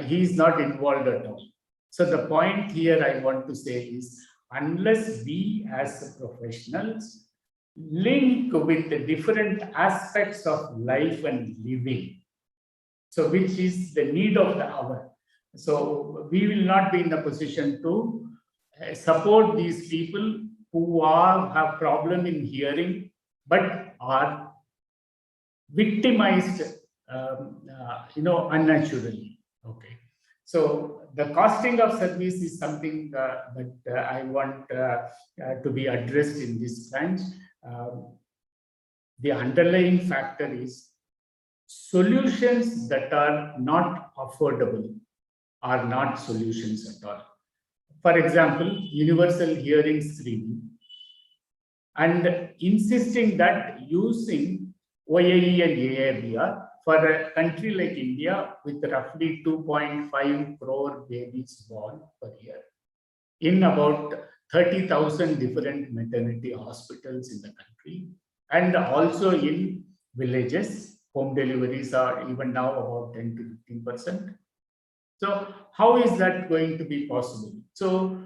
He is not involved at all. So the point here I want to say is, unless we as professionals link with the different aspects of life and living, so which is the need of the hour. So we will not be in a position to support these people who have problem in hearing, but are victimized, unnaturally. Okay. So the costing of service is something that I want to be addressed in this branch. The underlying factor is solutions that are not affordable are not solutions at all. For example, universal hearing screening, and insisting that using OAE and AIBR for a country like India with roughly 2.5 crore babies born per year in about 30,000 different maternity hospitals in the country, and also in villages, home deliveries are even now about 10 to 15%. So how is that going to be possible? So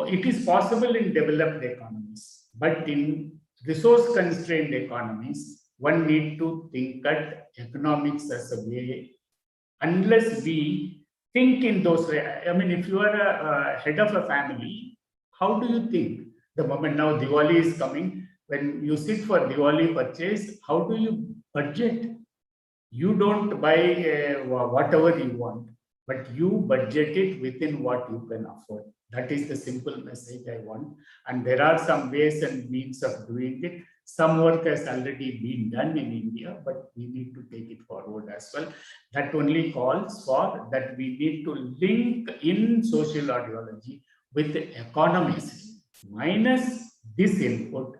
it is possible in developed economies, but in resource-constrained economies, one need to think at economics as a way. Unless we think in those ways, I mean, if you are a head of a family, how do you think? The moment now Diwali is coming, when you sit for Diwali purchase, how do you budget? You don't buy whatever you want, but you budget it within what you can afford. That is the simple message I want. And there are some ways and means of doing it. Some work has already been done in India, but we need to take it forward as well. That only calls for that we need to link in social audiology with the economies. Minus this input,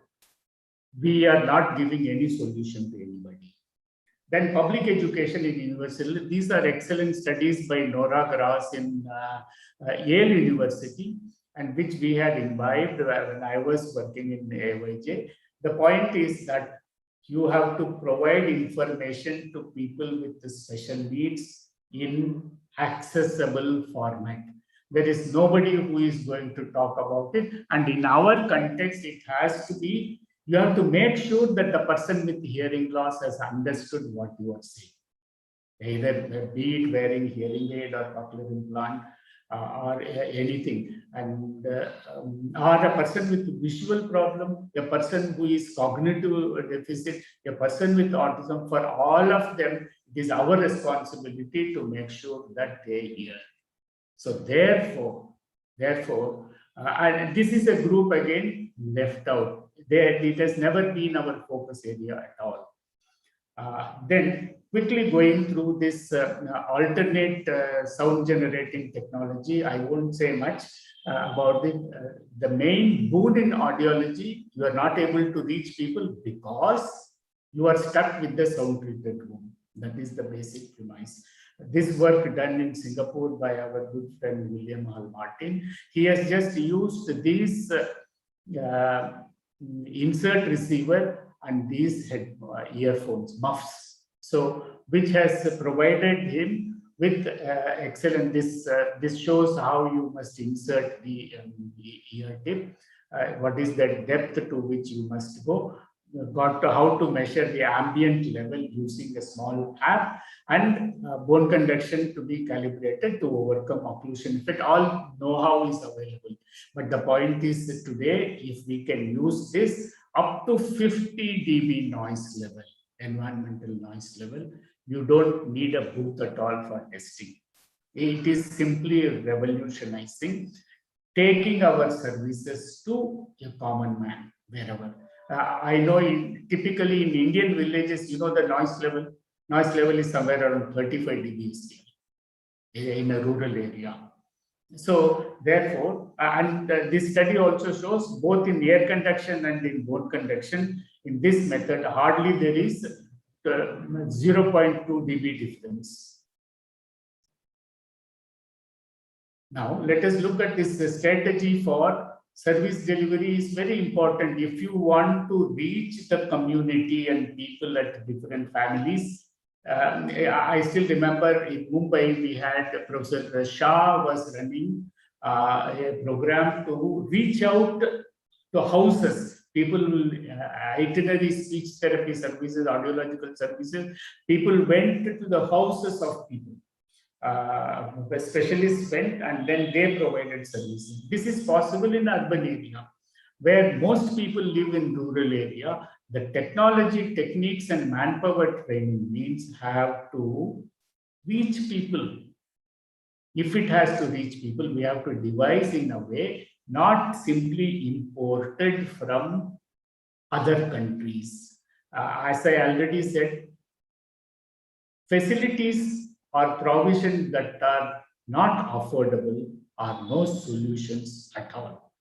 we are not giving any solution to anybody. Then public education in university. These are excellent studies by Nora Gross in Yale University, and which we had imbibed when I was working in AYJ. The point is that you have to provide information to people with the special needs in accessible format. There is nobody who is going to talk about it. And in our context, it has to be, you have to make sure that the person with hearing loss has understood what you are saying. Either be it wearing hearing aid or cochlear implant or anything. And or a person with visual problem, a person who is cognitive deficit, a person with autism, for all of them, it is our responsibility to make sure that they hear. So therefore, and this is a group again left out. It has never been our focus area at all. Then quickly going through this alternate sound generating technology, I won't say much about it. The main boon in audiology, you are not able to reach people because you are stuck with the sound treated room. That is the basic premise. this work done in Singapore by our good friend William Hall Martin. He has just used these insert receiver and these earphones, muffs. So, which has provided him with excellent. This shows how you must insert the ear tip. What is the depth to which you must go? Got to how to measure the ambient level using a small app, and bone conduction to be calibrated to overcome occlusion effect. All know-how is available. But the point is that today, if we can use this up to 50 dB noise level, environmental noise level, you don't need a booth at all for testing. It is simply revolutionizing, taking our services to a common man wherever. I know typically in Indian villages, the noise level is somewhere around 35 dB in a rural area. So therefore, and this study also shows both in air conduction and in bone conduction, in this method, hardly there is 0.2 dB difference. Now, let us look at this strategy for service delivery is very important. If you want to reach the community and people at different families, I still remember in Mumbai, we had Professor Shah was running a program to reach out to houses. People, itinerary speech therapy services, audiological services, people went to the houses of people. The specialists went and then they provided services. This is possible in urban area, where most people live in rural area. The technology, techniques, and manpower training means have to reach people. If it has to reach people, we have to devise in a way, not simply imported from other countries. As I already said, facilities or provisions that are not affordable are no solutions at all.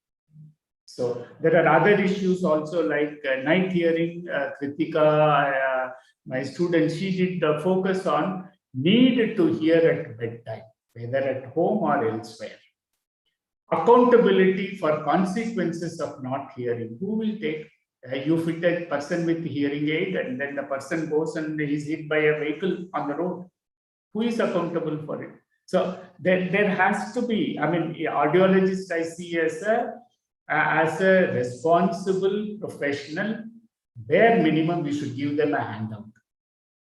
So there are other issues also like night hearing. Kritika, my student, she did focus on need to hear at bedtime, whether at home or elsewhere. Accountability for consequences of not hearing. Who will take? You fit a person with hearing aid and then the person goes and is hit by a vehicle on the road. Who is accountable for it? So there has to be, I mean, audiologist I see as a responsible professional. Bare minimum, we should give them a handout.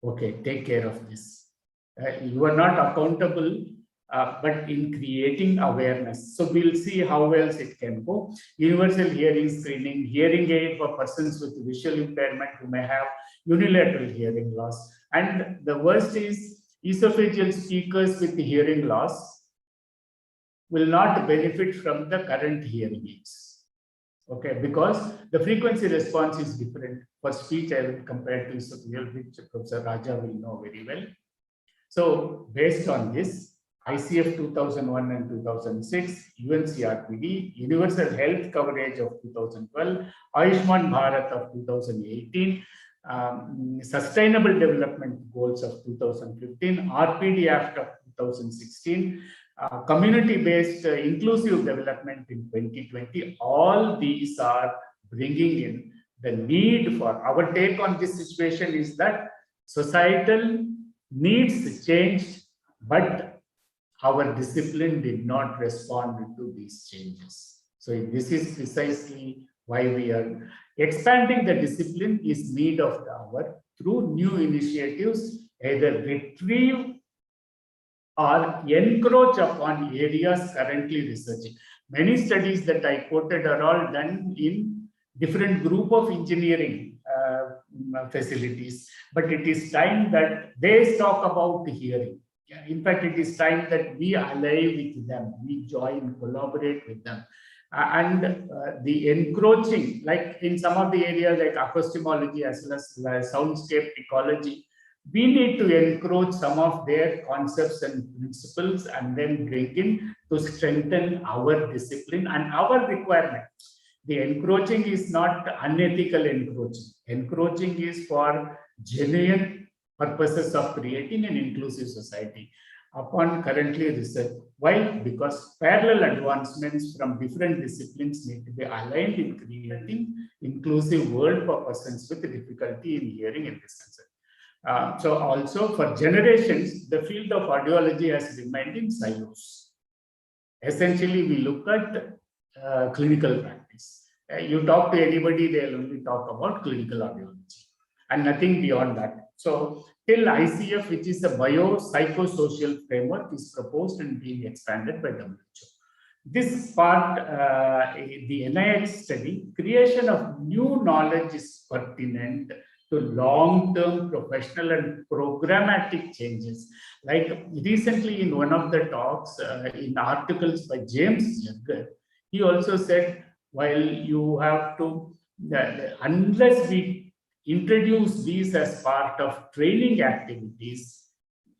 Okay, take care of this. You are not accountable, but in creating awareness. So we'll see how else it can go. Universal hearing screening, hearing aid for persons with visual impairment who may have unilateral hearing loss. And the worst is esophageal speakers with hearing loss will not benefit from the current hearing aids. Okay, because the frequency response is different. For speech, I will compare to esophageal, which Professor Raja will know very well. So based on this, ICF 2001 and 2006, UNCRPD, Universal Health Coverage of 2012, Ayushman Bharat of 2018, Sustainable Development Goals of 2015, RPD Act of 2016, community-based inclusive development in 2020. All these are bringing in the need for, our take on this situation is that societal needs changed, but our discipline did not respond to these changes. So this is precisely why we are expanding the discipline is need of the hour through new initiatives, either retrieve or encroach upon areas currently researching. Many studies that I quoted are all done in different group of engineering facilities, but it is time that they talk about hearing. In fact, it is time that we ally with them, we join, collaborate with them. And the encroaching, like in some of the areas like acousticology as well as soundscape ecology, we need to encroach some of their concepts and principles and then bring in to strengthen our discipline and our requirement. The encroaching is not unethical encroaching. Encroaching is for genuine purposes of creating an inclusive society upon currently research. Why? Because parallel advancements from different disciplines need to be aligned in creating inclusive world for persons with difficulty in hearing and listening. So also for generations, the field of audiology has remained in silos. Essentially, we look at clinical practice. You talk to anybody, they'll only talk about clinical audiology and nothing beyond that. So till ICF, which is a biopsychosocial framework, is proposed and being expanded by WHO. This part, the NIH study, creation of new knowledge is pertinent to long-term professional and programmatic changes. Like recently in one of the talks, in articles by James Jagger, he also said, while you have to, unless we introduce these as part of training activities,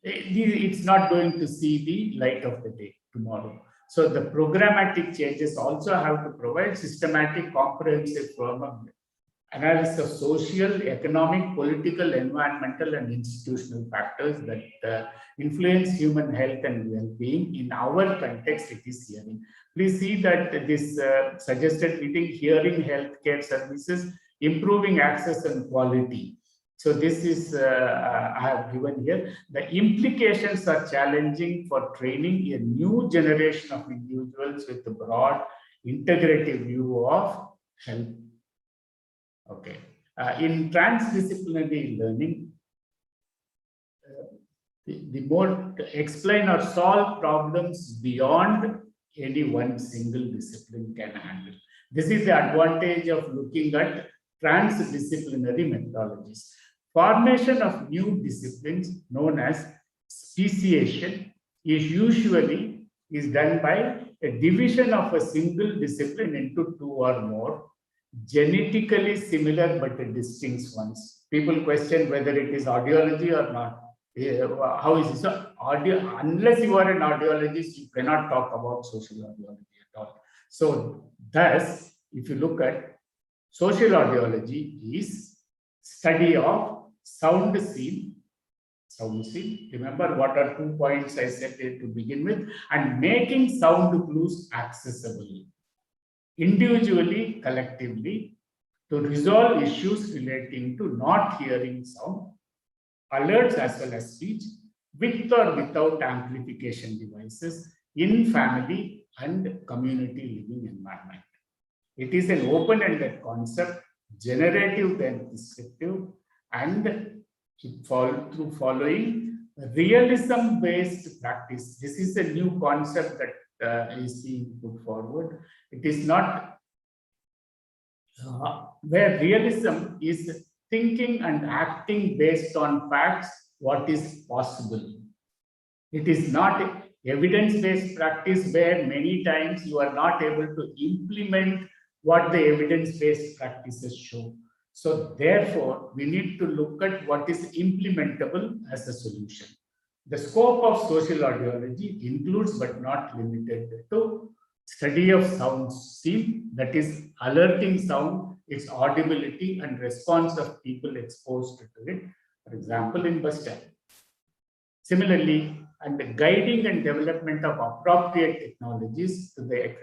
it's not going to see the light of the day tomorrow. So the programmatic changes also have to provide systematic, comprehensive analysis of social, economic, political, environmental, and institutional factors that influence human health and well-being. In our context, it is hearing. Please see that this suggested reading, hearing healthcare services, improving access and quality. So this is, I have given here. The implications are challenging for training a new generation of individuals with a broad integrative view of health. Okay. In transdisciplinary learning, the more to explain or solve problems beyond any one single discipline can handle. This is the advantage of looking at transdisciplinary methodologies. Formation of new disciplines known as speciation is usually done by a division of a single discipline into two or more genetically similar but distinct ones. People question whether it is audiology or not. How is it? So, unless you are an audiologist, you cannot talk about social audiology at all. So, thus, if you look at social audiology, is study of sound scene. Remember what are 2 points I said to begin with, and making sound clues accessible individually, collectively, to resolve issues relating to not hearing sound, alerts as well as speech, with or without amplification devices in family and community living environment. It is an open-ended concept, generative then descriptive, and through following realism-based practice. This is a new concept that is being put forward. It is not where realism is thinking and acting based on facts, what is possible. It is not evidence-based practice where many times you are not able to implement what the evidence-based practices show. So therefore, we need to look at what is implementable as a solution. The scope of social audiology includes but not limited to study of sound scene, that is alerting sound, its audibility and response of people exposed to it, for example, in bus stand. Similarly, and the guiding and development of appropriate technologies to the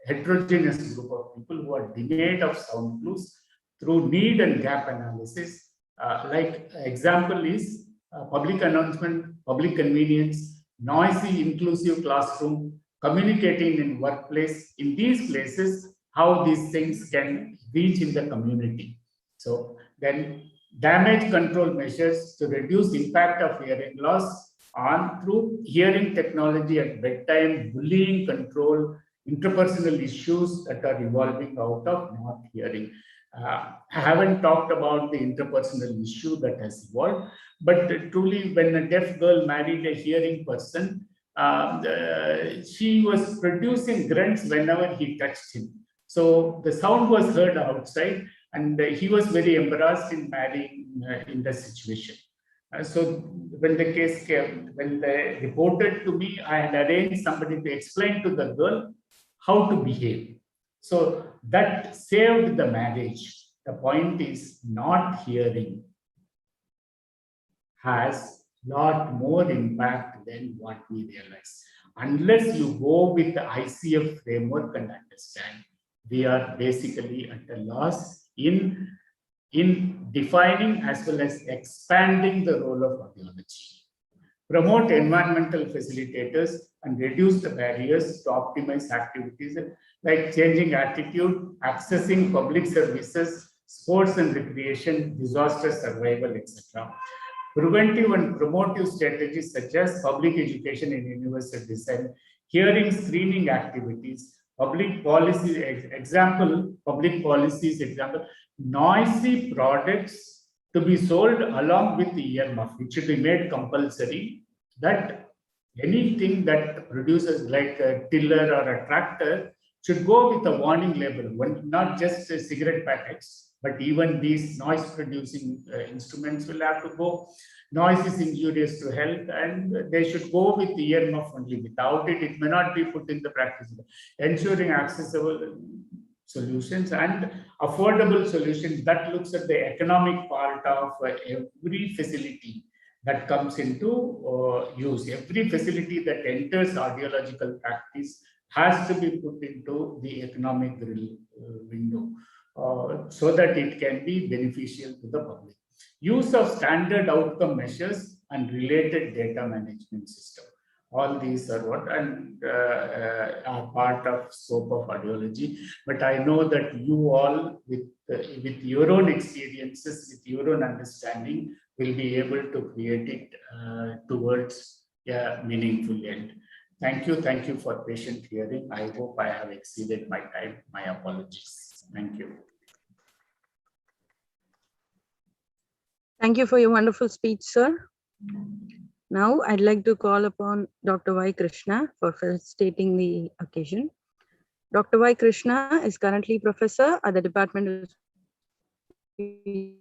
heterogeneous group of people who are denied of sound clues through need and gap analysis. Like example is public announcement, public convenience, noisy inclusive classroom, communicating in workplace. In these places, how these things can reach in the community. So then damage control measures to reduce impact of hearing loss on through hearing technology at bedtime, bullying control, interpersonal issues that are evolving out of not hearing. I haven't talked about the interpersonal issue that has evolved, but truly when a deaf girl married a hearing person, she was producing grunts whenever he touched him. So the sound was heard outside and he was very embarrassed in marrying in that situation. So when the case came, when they reported to me, I had arranged somebody to explain to the girl how to behave. So that saved the marriage. The point is not hearing. has lot more impact than what we realize. Unless you go with the ICF framework and understand, we are basically at a loss in defining as well as expanding the role of audiology. Promote environmental facilitators and reduce the barriers to optimize activities like changing attitude, accessing public services, sports and recreation, disaster survival, etc. Preventive and promotive strategies such as public education and universal design, hearing screening activities, public policy example, noisy products to be sold along with the earmuff. It should be made compulsory that anything that produces like a tiller or a tractor should go with a warning label, not just cigarette packets, but even these noise producing instruments will have to go. Noise is injurious to health and they should go with the earmuff only. Without it, it may not be put in the practice. Ensuring accessible solutions and affordable solutions that looks at the economic part of every facility that comes into use. Every facility that enters audiological practice has to be put into the economic window so that it can be beneficial to the public. Use of standard outcome measures and related data management system. All these are what and are part of scope of audiology. But I know that you all, with your own experiences, with your own understanding, will be able to create it towards a meaningful end. Thank you for patient hearing. I hope I have exceeded my time. My apologies. Thank you. Thank you for your wonderful speech, sir. Now, I'd like to call upon Dr. Y. Krishna for facilitating the occasion. Dr. Y. Krishna is currently professor at the Department of Engineering,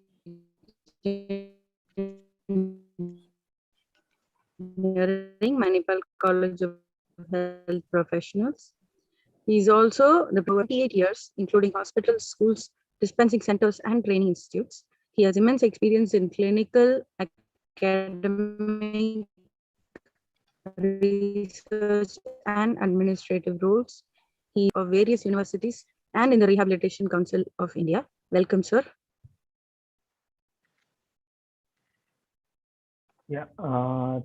Manipal College of Health Professionals. He is also the 28 years, including hospitals, schools, dispensing centers, and training institutes. He has immense experience in clinical, academic, research, and administrative roles. He is of various universities and in the Rehabilitation Council of India. Welcome, sir. Yeah,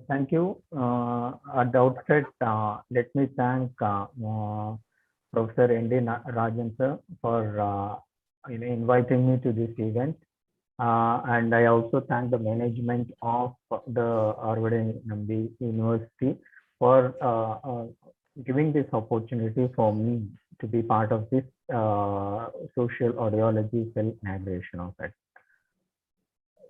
thank you. At the outset, let me thank Professor N.D. Rajan sir for inviting me to this event. And I also thank the management of the Arvada Nambi University for giving this opportunity for me to be part of this social audiology cell inauguration of it.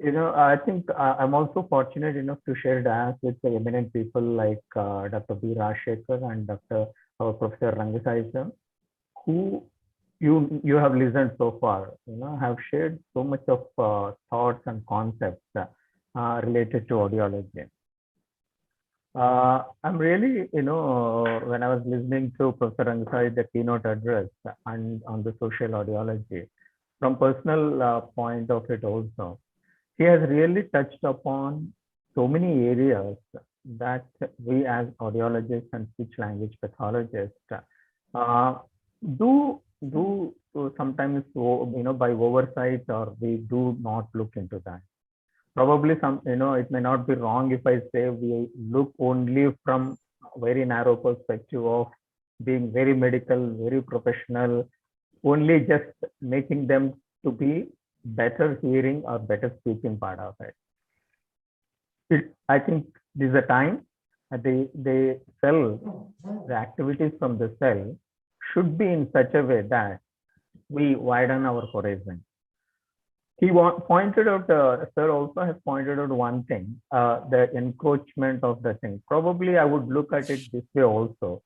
I think I'm also fortunate enough to share dance with the eminent people like Dr. B. Rajshekhar and Professor Rangasai sir, who you have listened so far, have shared so much of thoughts and concepts related to audiology. I'm really, when I was listening to Professor Rangasai, the keynote address and on the social audiology, from personal point of it also, he has really touched upon so many areas that we as audiologists and speech language pathologists do sometimes, by oversight, or we do not look into that. Probably it may not be wrong if I say we look only from a very narrow perspective of being very medical, very professional, only just making them to be better hearing or better speaking part of it. I think this is a time the cell, the activities from the cell should be in such a way that we widen our horizon. He pointed out, sir also has pointed out one thing, the encroachment of the thing. Probably I would look at it this way also.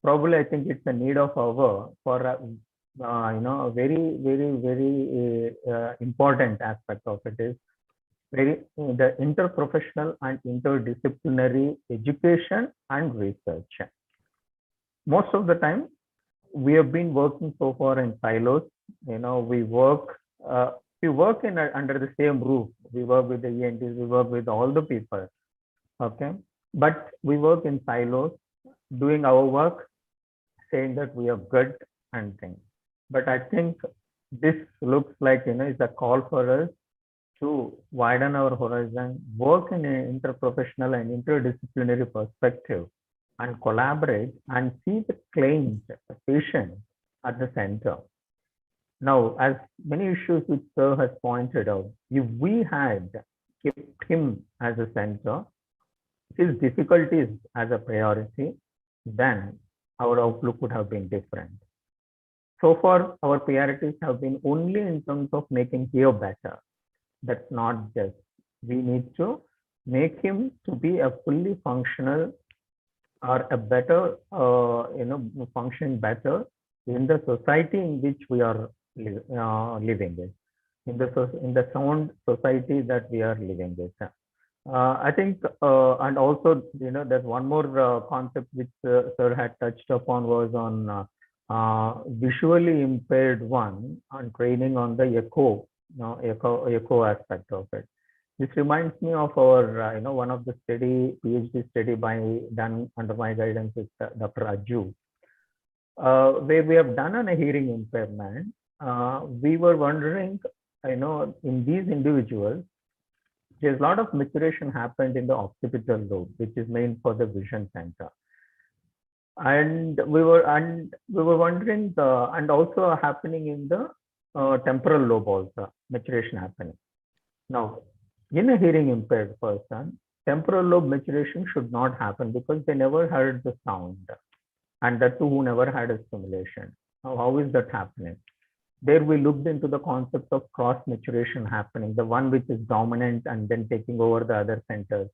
Probably I think it's a need of our for a very, very, very important aspect of it is the interprofessional and interdisciplinary education and research. Most of the time, we have been working so far in silos. We work we work under the same roof. We work with the ENTs, we work with all the people. Okay. But we work in silos, doing our work, saying that we are good and things. But I think this looks like, it's a call for us to widen our horizon, work in an interprofessional and interdisciplinary perspective, and collaborate and see the client, the patient at the center. Now, as many issues which Sir has pointed out, if we had kept him as a center, his difficulties as a priority, then our outlook would have been different. So far, our priorities have been only in terms of making here better. That's not just. We need to make him to be a fully functional or a better, function better in the society in which we are living with, in the sound society that we are living with. I think, and also, there's one more concept which Sir had touched upon was on visually impaired one on training on the echo aspect of it. This reminds me of our, one of the PhD study done under my guidance with Dr. Ajju, where we have done on a hearing impairment. We were wondering, in these individuals, there's a lot of maturation happened in the occipital lobe, which is meant for the vision center. And we were wondering, and also happening in the temporal lobe also, maturation happening. Now, in a hearing impaired person, temporal lobe maturation should not happen because they never heard the sound, and that too who never had a stimulation. Now, how is that happening? There we looked into the concept of cross maturation happening, the one which is dominant and then taking over the other centers.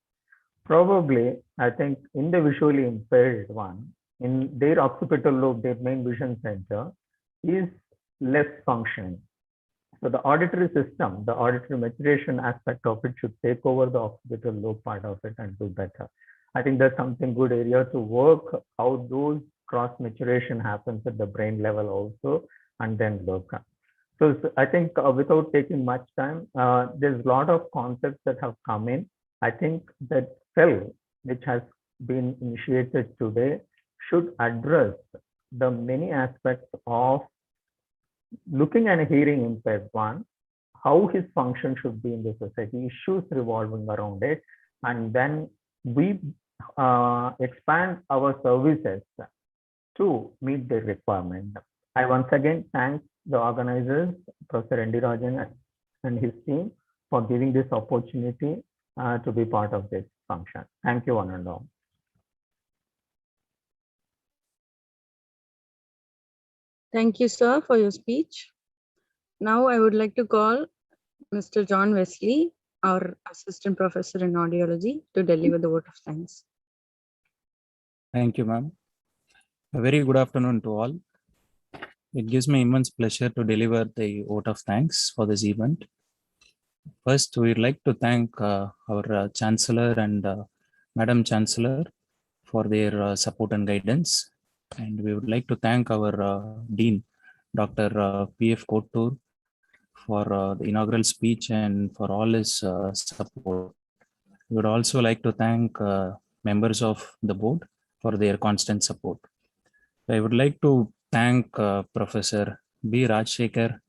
Probably, I think in the visually impaired one, in their occipital lobe, their main vision center is less functioning. So the auditory system, the auditory maturation aspect of it should take over the occipital lobe part of it and do better. I think that's something good area to work how those cross maturation happens at the brain level also, and then look. So I think without taking much time, there's a lot of concepts that have come in. I think that cell, which has been initiated today, should address the many aspects of looking at a hearing impaired one, how his function should be in the society, issues revolving around it, and then we expand our services to meet the requirement. I once again thank the organizers, Professor N.D. Rajan and his team, for giving this opportunity to be part of this function. Thank you, one and all. Thank you, sir, for your speech. Now I would like to call Mr. John Wesley, our assistant professor in audiology, to deliver the vote of thanks. Thank you, ma'am. A very good afternoon to all. It gives me immense pleasure to deliver the vote of thanks for this event. First, we'd like to thank our Chancellor and Madam Chancellor for their support and guidance. And we would like to thank our Dean, Dr. P.F. Kotur, for the inaugural speech and for all his support. We would also like to thank members of the board for their constant support. I would like to thank Professor B. Rajshekhar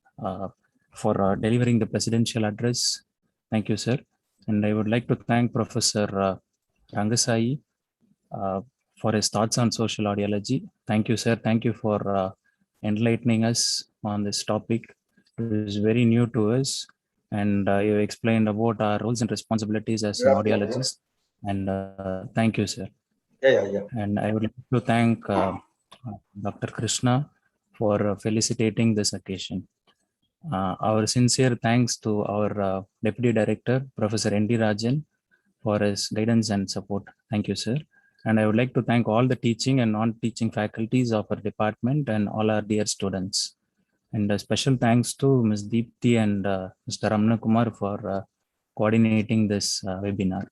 for delivering the presidential address. Thank you, sir. And I would like to thank Professor Rangasai for his thoughts on social audiology. Thank you, sir. Thank you for enlightening us on this topic. It is very new to us. And you explained about our roles and responsibilities as an audiologist. And thank you, sir. Yeah. And I would like to thank Dr. Krishna for felicitating this occasion. Our sincere thanks to our Deputy Director, Professor N.D. Rajan, for his guidance and support. Thank you, sir. And I would like to thank all the teaching and non-teaching faculties of our department and all our dear students. And a special thanks to Ms. Deepthi and Mr. Ramana Kumar for coordinating this webinar.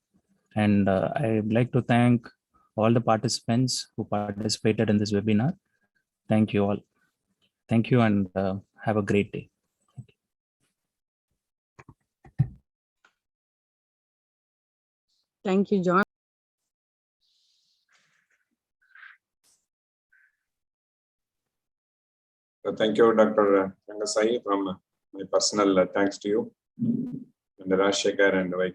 And I would like to thank all the participants who participated in this webinar. Thank you all. Thank you and have a great day. Thank you, John. So thank you, Dr. Rangasai, from my personal thanks to you and Rajshekhar and Y.